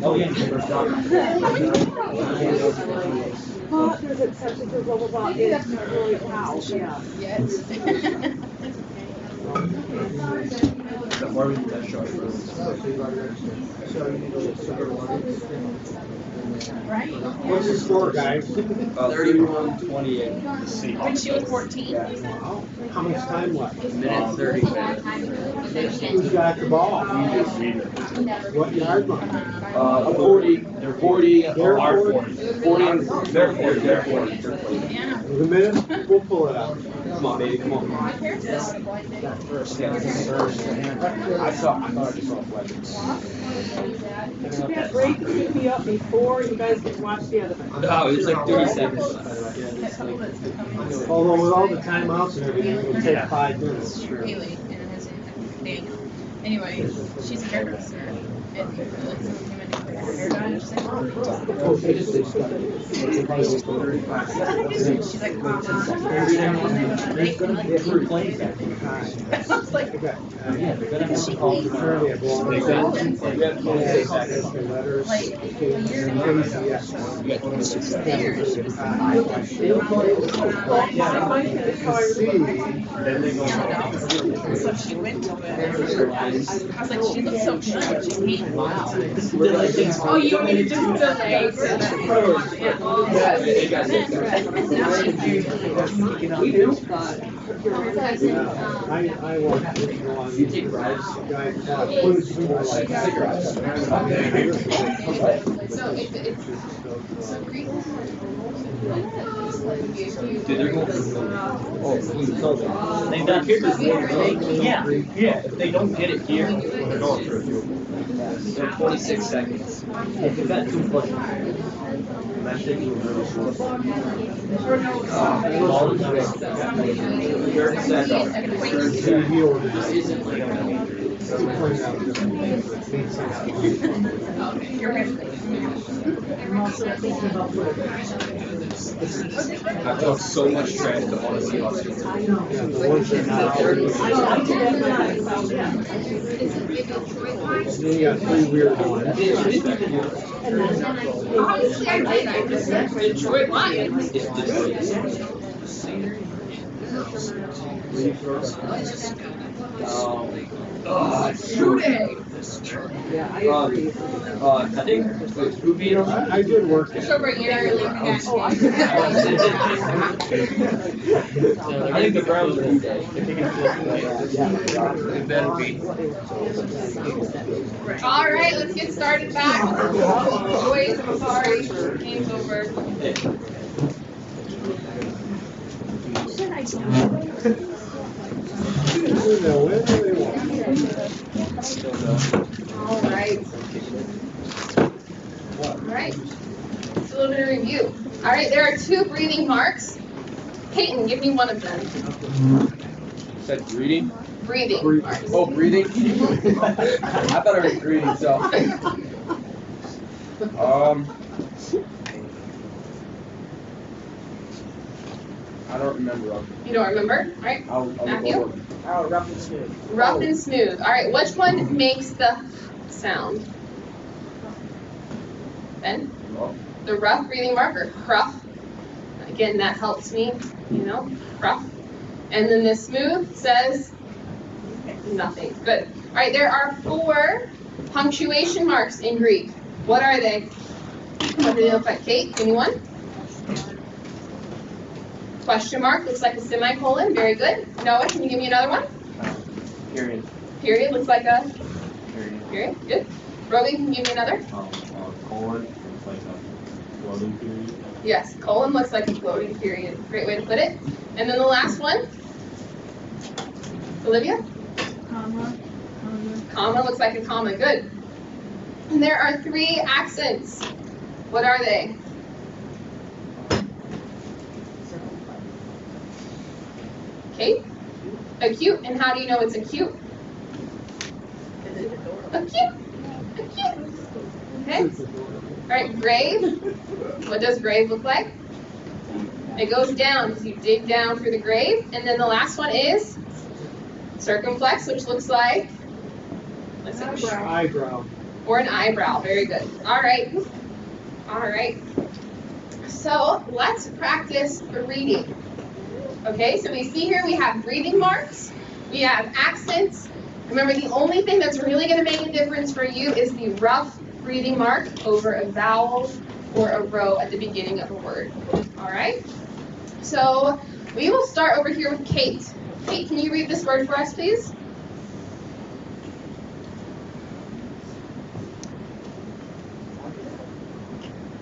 Oh, yeah. But there's exceptions, there's blah, blah, blah. It's really, wow, yeah. Yes. The more we touch short roads. What's your score, guys? 31-28. When she was 14. Wow. How much time left? Minute 30. Who's got the ball? What yard line? 40. They're 40. They're Our 40. 40. They're 40. They're 40. With a minute, we'll pull it out. Come on, baby. Come on. I thought I just saw a flag. Too bad break is gonna be up before you guys can watch the other one. No, it's like 30 seconds. Although with all the timeouts and everything, it'll take 5 minutes. Haley and his Daniel. Anyway, she's a hairdresser. And like someone came in for her hair done, and she's like, Mom. She's like, Mom. I was like, Yeah, they're gonna have to call the Apparently, I belong to like, the letters. a year ago, there, she was like, so she went to it. I was like, she looks so shy. She came. Wow. Oh, you want me to just delay? We do. I want to go on. You take rides. Guys, So it's so Greek. Dude, they're going. They've got kickers. Yeah, yeah. If they don't get it here, they're going for a few. They're 26 seconds. If you've got 2 questions, that takes you really slow. All the time. 30 seconds. This isn't like You're ready. I felt so much trash to honestly us. You got 3 weird ones. Obviously, I just said Detroit Lions. Shoot it! Yeah, I agree. I think, who beat them? I did work It's there. over a year early. I think the Browns are day. It better be. All right, let's get started back. Boys, I'm sorry. Game's over. They'll win or they won't. All right. All right. Just a little bit of review. All right, there are 2 breathing marks. Peyton, give me one of them. Said breathing? Breathing marks. Oh, breathing? I thought I was breathing, so. I don't remember. You don't remember? All right. I'll Matthew? go over. Oh, rough and smooth. Rough and smooth. All right, which one makes the sound? Ben? Oh. The rough breathing mark or rough? Again, that helps me, rough. And then the smooth says nothing. Good. All right, there are 4 punctuation marks in Greek. What are they? What do they look like? Kate, give me one. Question mark looks like a semicolon. Very good. Noah, can you give me another one? Period. Period looks like a Period. period. Good. Rogan, can you give me another? Colon, it's like a floating period. Yes, colon looks like a floating period. Great way to put it. And then the last one. Olivia? Comma looks like a comma. Good. And there are 3 accents. What are they? Okay. Acute. And how do you know it's acute? Acute. Acute. Okay. All right. Grave. What does grave look like? It goes down. So you dig down through the grave. And then the last one is circumflex, which looks like Eyebrow. or an eyebrow. Very good. All right. All right. So let's practice reading. Okay, so we see here we have breathing marks, we have accents. Remember, the only thing that's really going to make a difference for you is the rough breathing mark over a vowel or a row at the beginning of a word. All right, so we will start over here with Kate. Kate, can you read this word for us, please?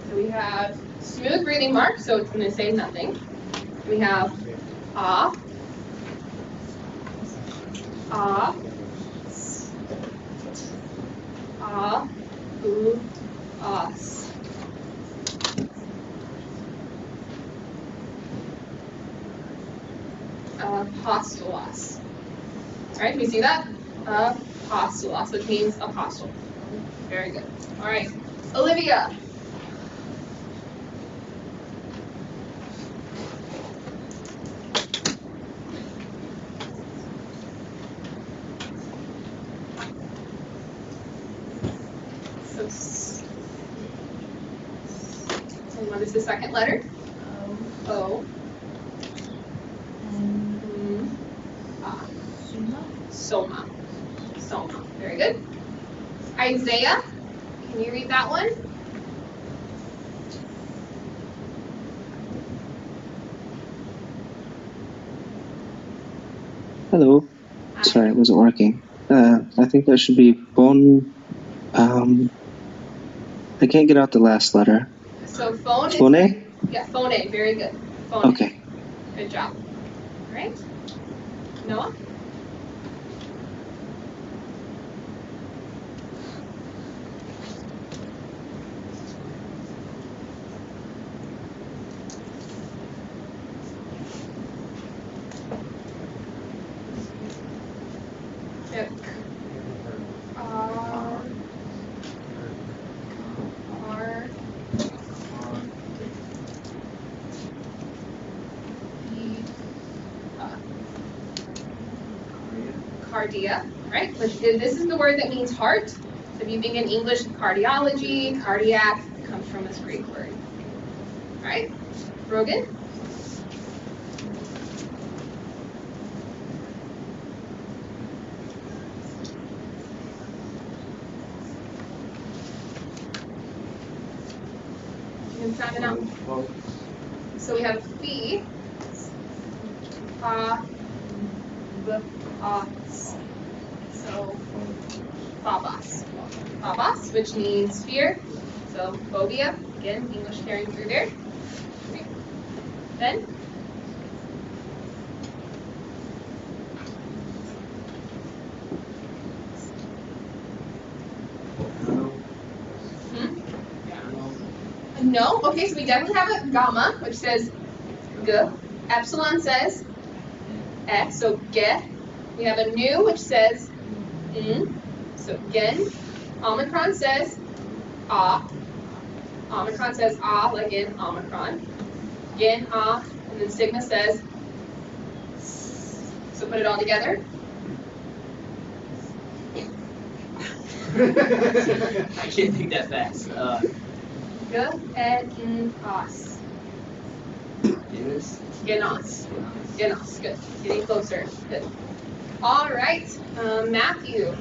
So we have smooth breathing mark, so it's going to say nothing. We have ah, ah, ah, ooh, us. Apostolos. All right, can you see that? Apostolos, which means apostle. Very good. All right, Olivia. So what is the second letter? O. Soma. Soma. Very good. Isaiah, can you read that one? Hello. Sorry, it wasn't working. I think that should be phone. I can't get out the last letter. So phone. Phone? Yeah, phone. Very good. Phone. Okay. Good job. All right. Noah? Yep. Cardia, right? This is the word that means heart. So if you think in English, cardiology, cardiac, it comes from this Greek word. All right? Brogan? You can sound it out. So we have fee, so phobos. Phobos, which means fear. So phobia, again, English carrying through there. Okay. Ben? No. Okay, so we definitely have a gamma, which says g. Epsilon says e, so ge. We have a nu, which says n, so gen. Omicron says ah. Omicron says ah, like in Omicron. Gen, ah, and then sigma says s. So put it all together. I can't think that fast. G, N, as. Genos. Genos. Good. Getting closer. Good. All right. Matthew.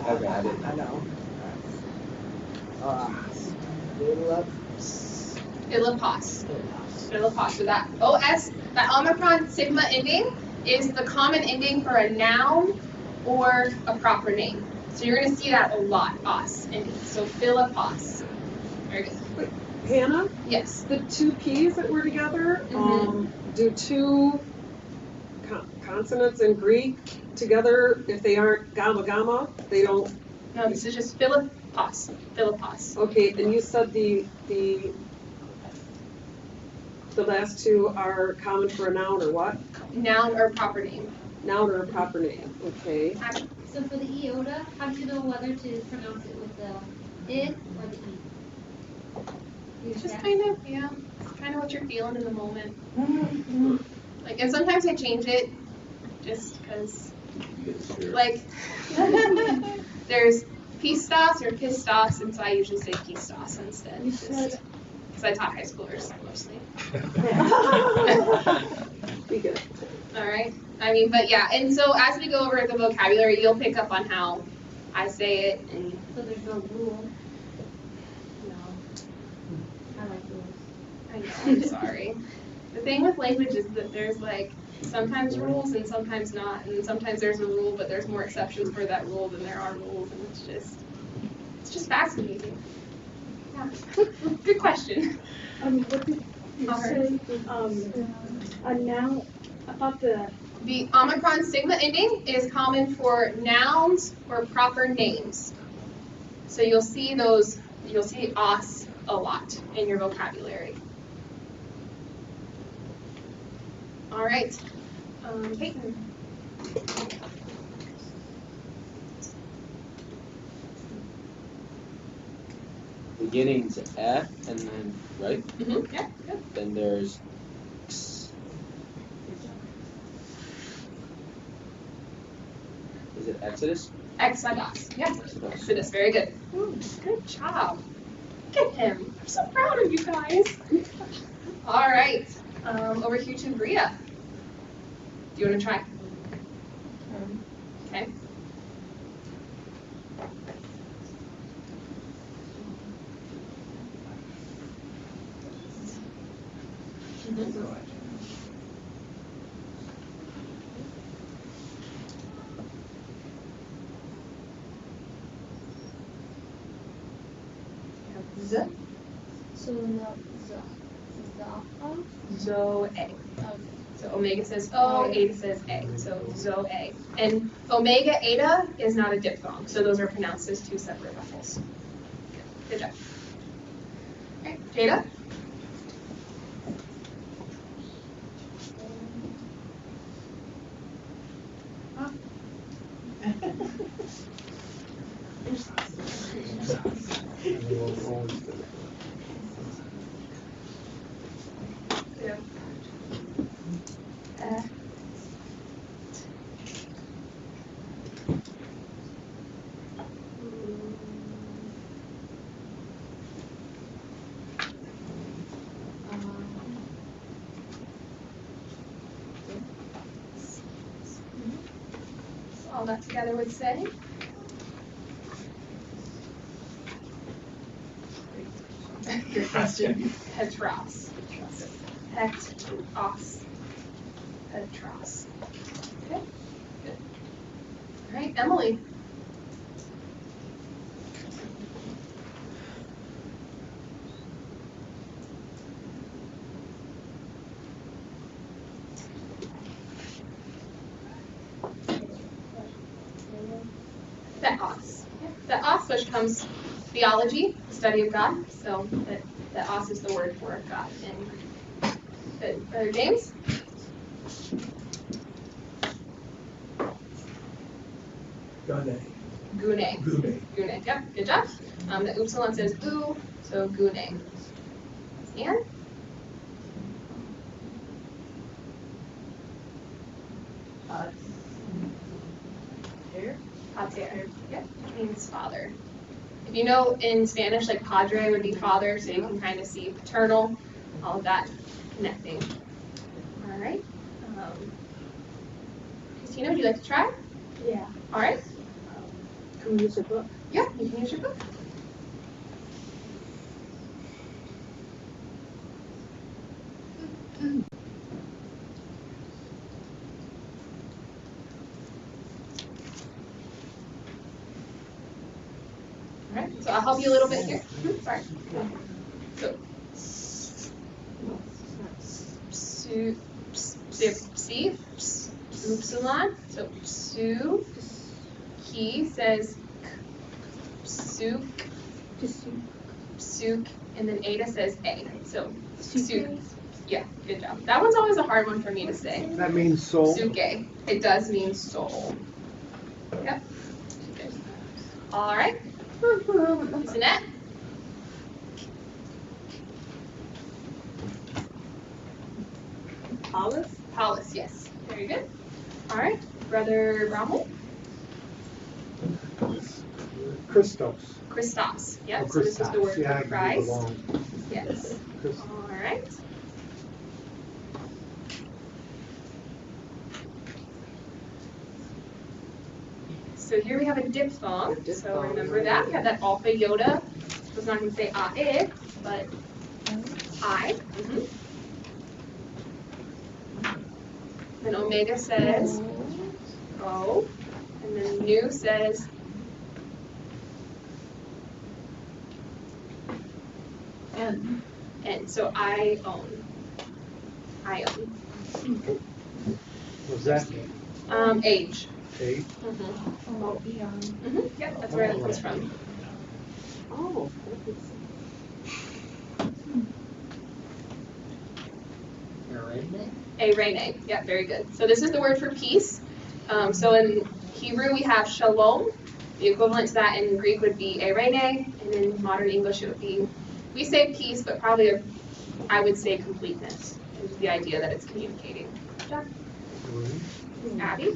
Okay, I didn't. I know. Philippos. Philippos. So that OS, that Omicron sigma ending is the common ending for a noun or a proper name. So you're going to see that a lot, os ending. So Philippos. Very good. Wait, Hannah? Yes. The two P's that were together, do two consonants in Greek together, if they aren't gamma gamma, they don't? No, this is just Philippos. Philippos. Okay, and you said the last two are common for a noun or what? Noun or proper name. Noun or a proper name, okay. So for the iota, how do you know whether to pronounce it with the I or the E? It's just kind of what you're feeling in the moment. Like, and sometimes I change it just because, like, there's pistos or pistos, and so I usually say pistos instead. Just because I taught high schoolers mostly. Be good. All right. I mean, but yeah, and so as we go over the vocabulary, you'll pick up on how I say it. And So there's no rule. no, I like rules. I know, I'm sorry. The thing with language is that there's like sometimes rules and sometimes not, and sometimes there's a rule, but there's more exceptions for that rule than there are rules, and it's just fascinating. Yeah. Good question. What did you say, a noun, about the, The Omicron stigma ending is common for nouns or proper names. So you'll see os a lot in your vocabulary. All right, Peyton. Beginning's F and then, right? Mm-hmm. Yeah, good. Then there's X. Is it Exodus? Exodus. Yeah, Exodus. Very good. Ooh, good job. Look at him. I'm so proud of you guys. All right. Over here to Bria. Do you want to try? Okay. Z. so no, Zoe. So omega says O, eta says A. So Zoe. And omega eta is not a diphthong, so those are pronounced as two separate vowels. Good job. Okay, Jada. Yeah. So all that together would say. Good question. Petros. Petros. Petros. Okay, good. All right, Emily. Theos. Theos, which comes theology, the study of God. So theos is the word for God. And James? Gune. Gune. Yep, good job. The upsilon says oo, so gune. And? Pater. Yep, means father. If you know in Spanish, like padre would be father, so you can kind of see paternal, all of that connecting. All right. Christina, would you like to try? yeah. All right. Can we use a book? Yeah, you can use your book. All right, so I'll help you a little bit here. Sorry. So, upsilon. So, psu. He says psuk. Psuk. And then eta says a. So, psuk. Yeah, good job. That one's always a hard one for me to say. That means soul. Suke. It does mean soul. Yep. All right. Jeanette. Paulus? Paulus, yes. Very good. All right, Brother Bromley. Christos. Christos. Yep. Oh, So this is the word yeah, I for can move Christ. along. Yes. Christos. All right. So here we have a diphthong. So remember that. We have that alpha iota. I was not going to say I, but I. Then omega says O. And then nu says N. N. So I own. I own. What's that mean? Age. Age? Oh, eon. Yep, that's where that comes from. Oh. Eirene. Yep, very good. So this is the word for peace. So in Hebrew we have shalom. The equivalent to that in Greek would be eirene, and in modern English it would be, we say peace, but probably I would say completeness. Is the idea that it's communicating. John? Abby?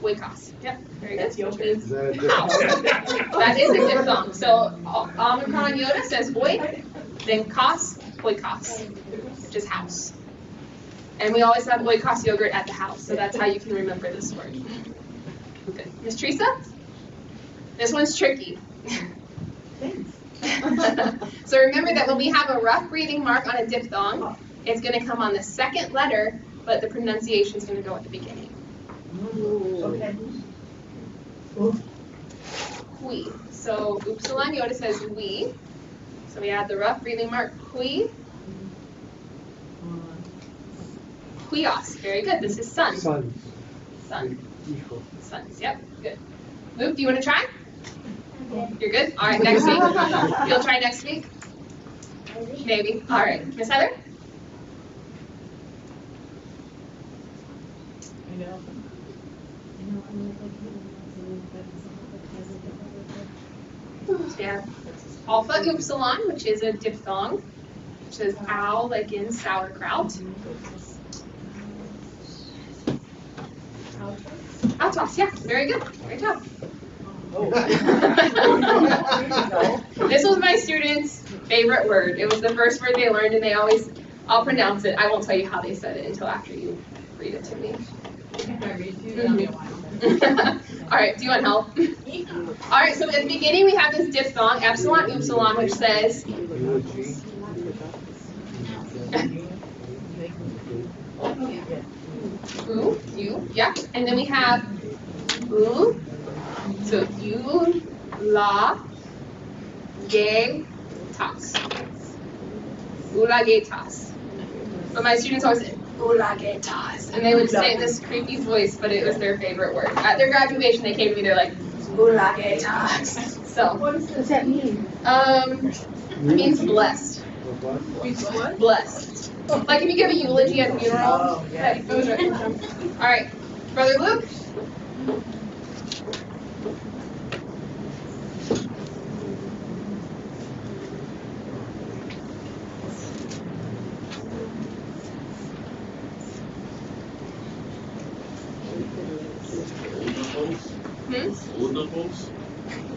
Oikos. Yep, very good. Which means Is that a house. diphthong? That is a diphthong. So Omicron iota says oik, then kos, oikos, which is house. And we always have oikos yogurt at the house, so that's how you can remember this word. Good. Miss Teresa? This one's tricky. So remember that when we have a rough breathing mark on a diphthong, it's going to come on the second letter, but the pronunciation is going to go at the beginning. Okay. Hui. So upsilon iota says we. So we add the rough breathing mark hui. Huios. Very good. This is sun. Sons. Sun. Hijo. Sons. Yep. Good. Luke, do you want to try? You're good? All right. Next week? You'll try next week? Maybe. All right. Miss Heather? I know. Yeah. Alpha upsilon, which is a diphthong, which says ow, like in sauerkraut. Autos, yeah, very good. Great job. This was my students' favorite word. It was the first word they learned, and they always, I'll pronounce it. I won't tell you how they said it until after you read it to me. All right, do you want help? All right, so at the beginning we have this diphthong, epsilon, upsilon, which says oo, you, yeah. And then we have oo, so you, la, ge, tas. Ulagetas. But my students always say, Ulagetas. And they would say in this creepy voice, but it was their favorite word. At their graduation, they came to me, they're like, Ulagetas. So. What does that mean? It means blessed. What? Blessed. Like if you give a eulogy at a funeral. That was where it comes from. All right. Brother Luke?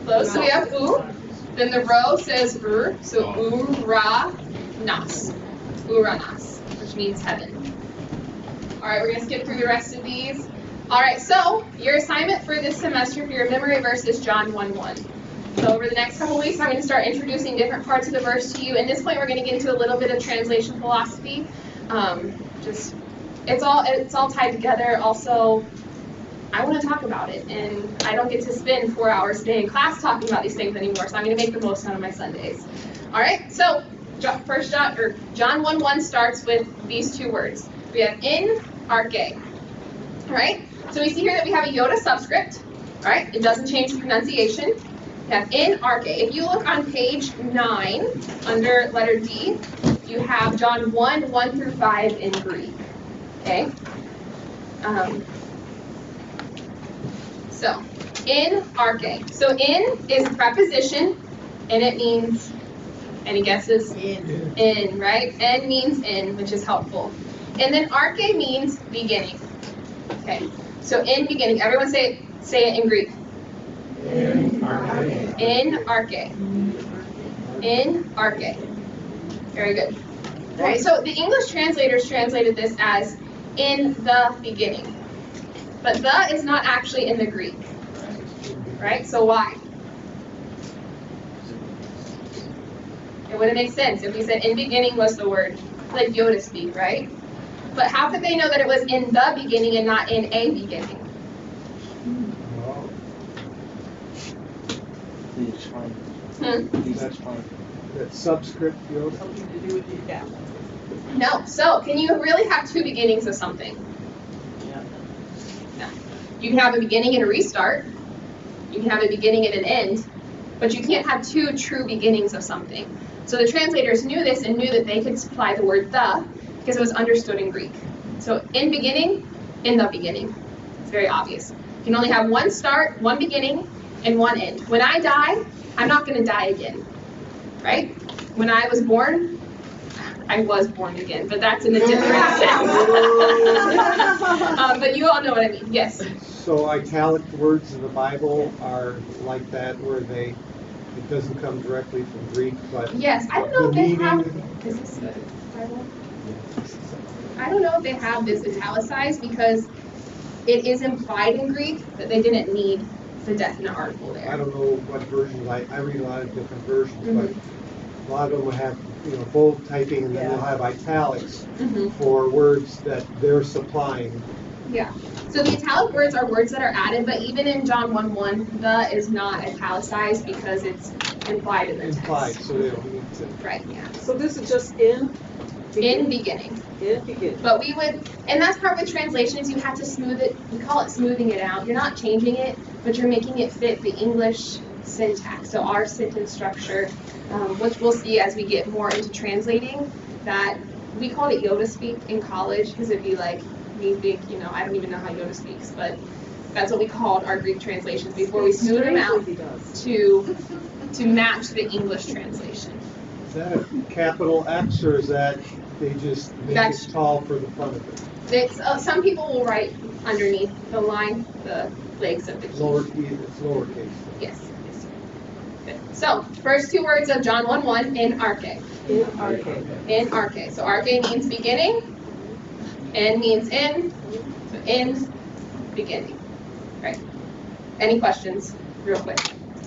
Close. So we have oo. Then the row says so ura-nas. Uranas, which means heaven. All right, we're going to skip through the rest of these. All right, so your assignment for this semester for your memory verse is John 1:1. So over the next couple weeks, I'm going to start introducing different parts of the verse to you. At this point, we're going to get into a little bit of translation philosophy. It's all tied together. Also, I want to talk about it, and I don't get to spend 4 hours a day in class talking about these things anymore, so I'm going to make the most out of my Sundays. All right, so John 1:1 starts with these two words. We have in, arche. All right, so we see here that we have a iota subscript. All right, it doesn't change the pronunciation. We have in, arche. If you look on page 9, under letter D, you have John 1:1 through 5 in Greek. Okay. So, in, arche. So, in is a preposition, and it means, any guesses? In, right? En means in, which is helpful. And then arche means beginning. Okay, so in beginning, everyone say it in Greek. In arche. In arche. Very good. All right, so the English translators translated this as in the beginning. But the is not actually in the Greek. Right? So why? It wouldn't make sense if we said in beginning was the word, like Yoda speak, right? But how could they know that it was in the beginning and not in a beginning? That subscript, Something to do with the gap. No. So can you really have two beginnings of something? No. You can have a beginning and a restart. You can have a beginning and an end, but you can't have two true beginnings of something. So the translators knew this and knew that they could supply the word the because it was understood in Greek. So in beginning, in the beginning. It's very obvious. You can only have one start, one beginning, and one end. When I die, I'm not going to die again, right? When I was born again, but that's in a different sense. But you all know what I mean, yes. So italic words in the Bible are like that, where it doesn't come directly from Greek, but yes, I don't know if they have. meaning. Is this a Bible? I don't know if they have this italicized because it is implied in Greek that they didn't need the definite article there. I don't know what versions. I read a lot of different versions, but a lot of them will have bold typing, and then they'll have italics for words that they're supplying. Yeah. So the italic words are words that are added, but even in John 1:1, the is not italicized because it's implied in the text. Implied, so they don't need to. Right, yeah. So this is just in beginning. In beginning. But we would, and that's part with translations, you have to smooth it, we call it smoothing it out. You're not changing it, but you're making it fit the English syntax. So our sentence structure, which we'll see as we get more into translating, that we called it Yoda speak in college because it'd be like, we think, I don't even know how Yoda speaks, but that's what we called our Greek translations before we smooth them out to match the English translation. Is that a capital X, or is that they just make it tall for the fun of it? It's, some people will write underneath the line, the legs of the key. It's lowercase. Yes. Good. So, first two words of John 1:1, in arche. In arche. In arche. So arche means beginning, and means in, so in, beginning. Right. Any questions, real quick?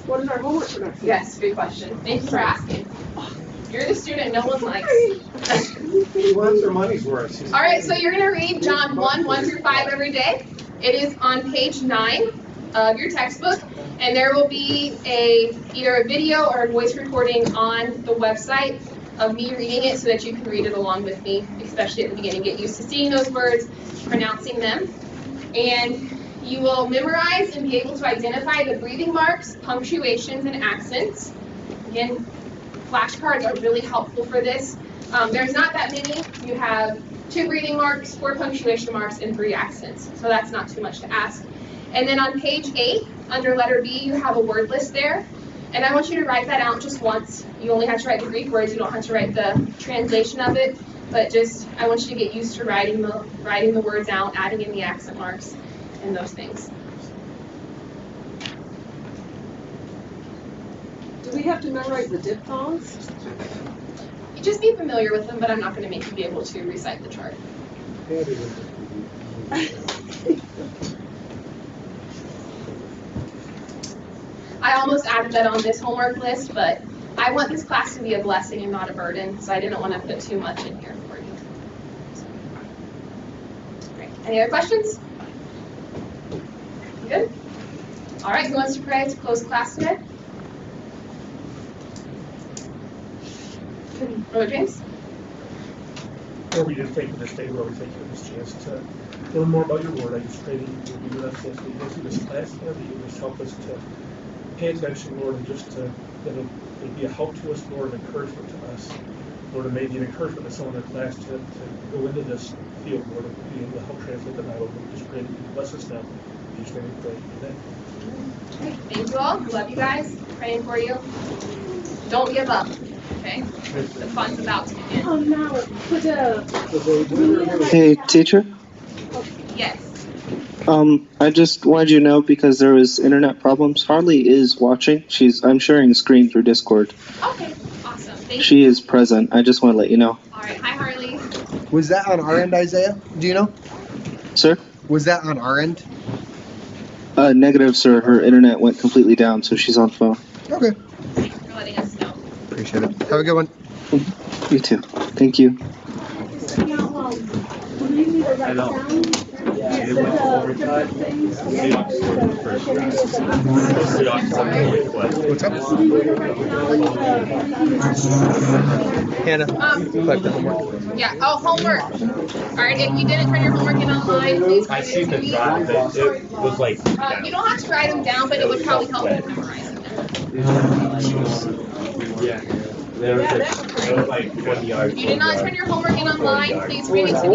What is our homework for next week? Yes, good question. Thank you for asking. You're the student no one likes. He wants their money's worth. All right, so you're going to read John 1:1-5 every day. It is on page 9 of your textbook, and there will be either a video or a voice recording on the website of me reading it so that you can read it along with me, especially at the beginning. Get used to seeing those words, pronouncing them, and you will memorize and be able to identify the breathing marks, punctuations, and accents. Again, flashcards are really helpful for this. There's not that many. You have 2 breathing marks, 4 punctuation marks, and 3 accents. So that's not too much to ask. And then on page 8, under letter B, you have a word list there. And I want you to write that out just once. You only have to write the Greek words. You don't have to write the translation of it. But just, I want you to get used to writing the words out, adding in the accent marks, and those things. Do we have to memorize the diphthongs? Just be familiar with them, but I'm not going to make you be able to recite the chart. I almost added that on this homework list, but I want this class to be a blessing and not a burden, so I didn't want to put too much in here for you. Great. Any other questions? Good? All right, who wants to pray to close class today? Brother James? Lord, we just thank you for this day, Lord. We thank you for this chance to learn more about your word. I just pray that you will be with us as we go through this class, Lord, that you will just help us to pay attention, Lord, and just that it'll be a help to us, Lord, and encouragement to us. Lord, and maybe an encouragement to someone in the class to go into this field, Lord, and be able to help translate the Bible. We just pray that you bless us now. In Jesus' name we pray. Amen. Okay, thank you all. Love you guys. Praying for you. Don't give up. Okay? The fun's about to begin. Oh, now, but, Hey, teacher. Yes. I just wanted you to know because there was internet problems. Harley is watching. I'm sharing the screen through Discord. Okay, awesome. Thank you. She is present. I just want to let you know. All right. Hi, Harley. Was that on our end, Isaiah? Do you know? Sir? Was that on our end? Negative, sir. Her internet went completely down, so she's on phone. Okay. Thanks for letting us know. Appreciate it. Have a good one. You too. Thank you. now, do you need to write down? What's up? Hannah, collect the homework. Yeah. Oh, homework. All right. If you didn't turn your homework in online, please I bring see it to the me. drive, it was like. You don't have to write them down, but it would probably help you memorize them. Yeah. There was like 20 yards. If you did not turn your homework in online, please bring it to me.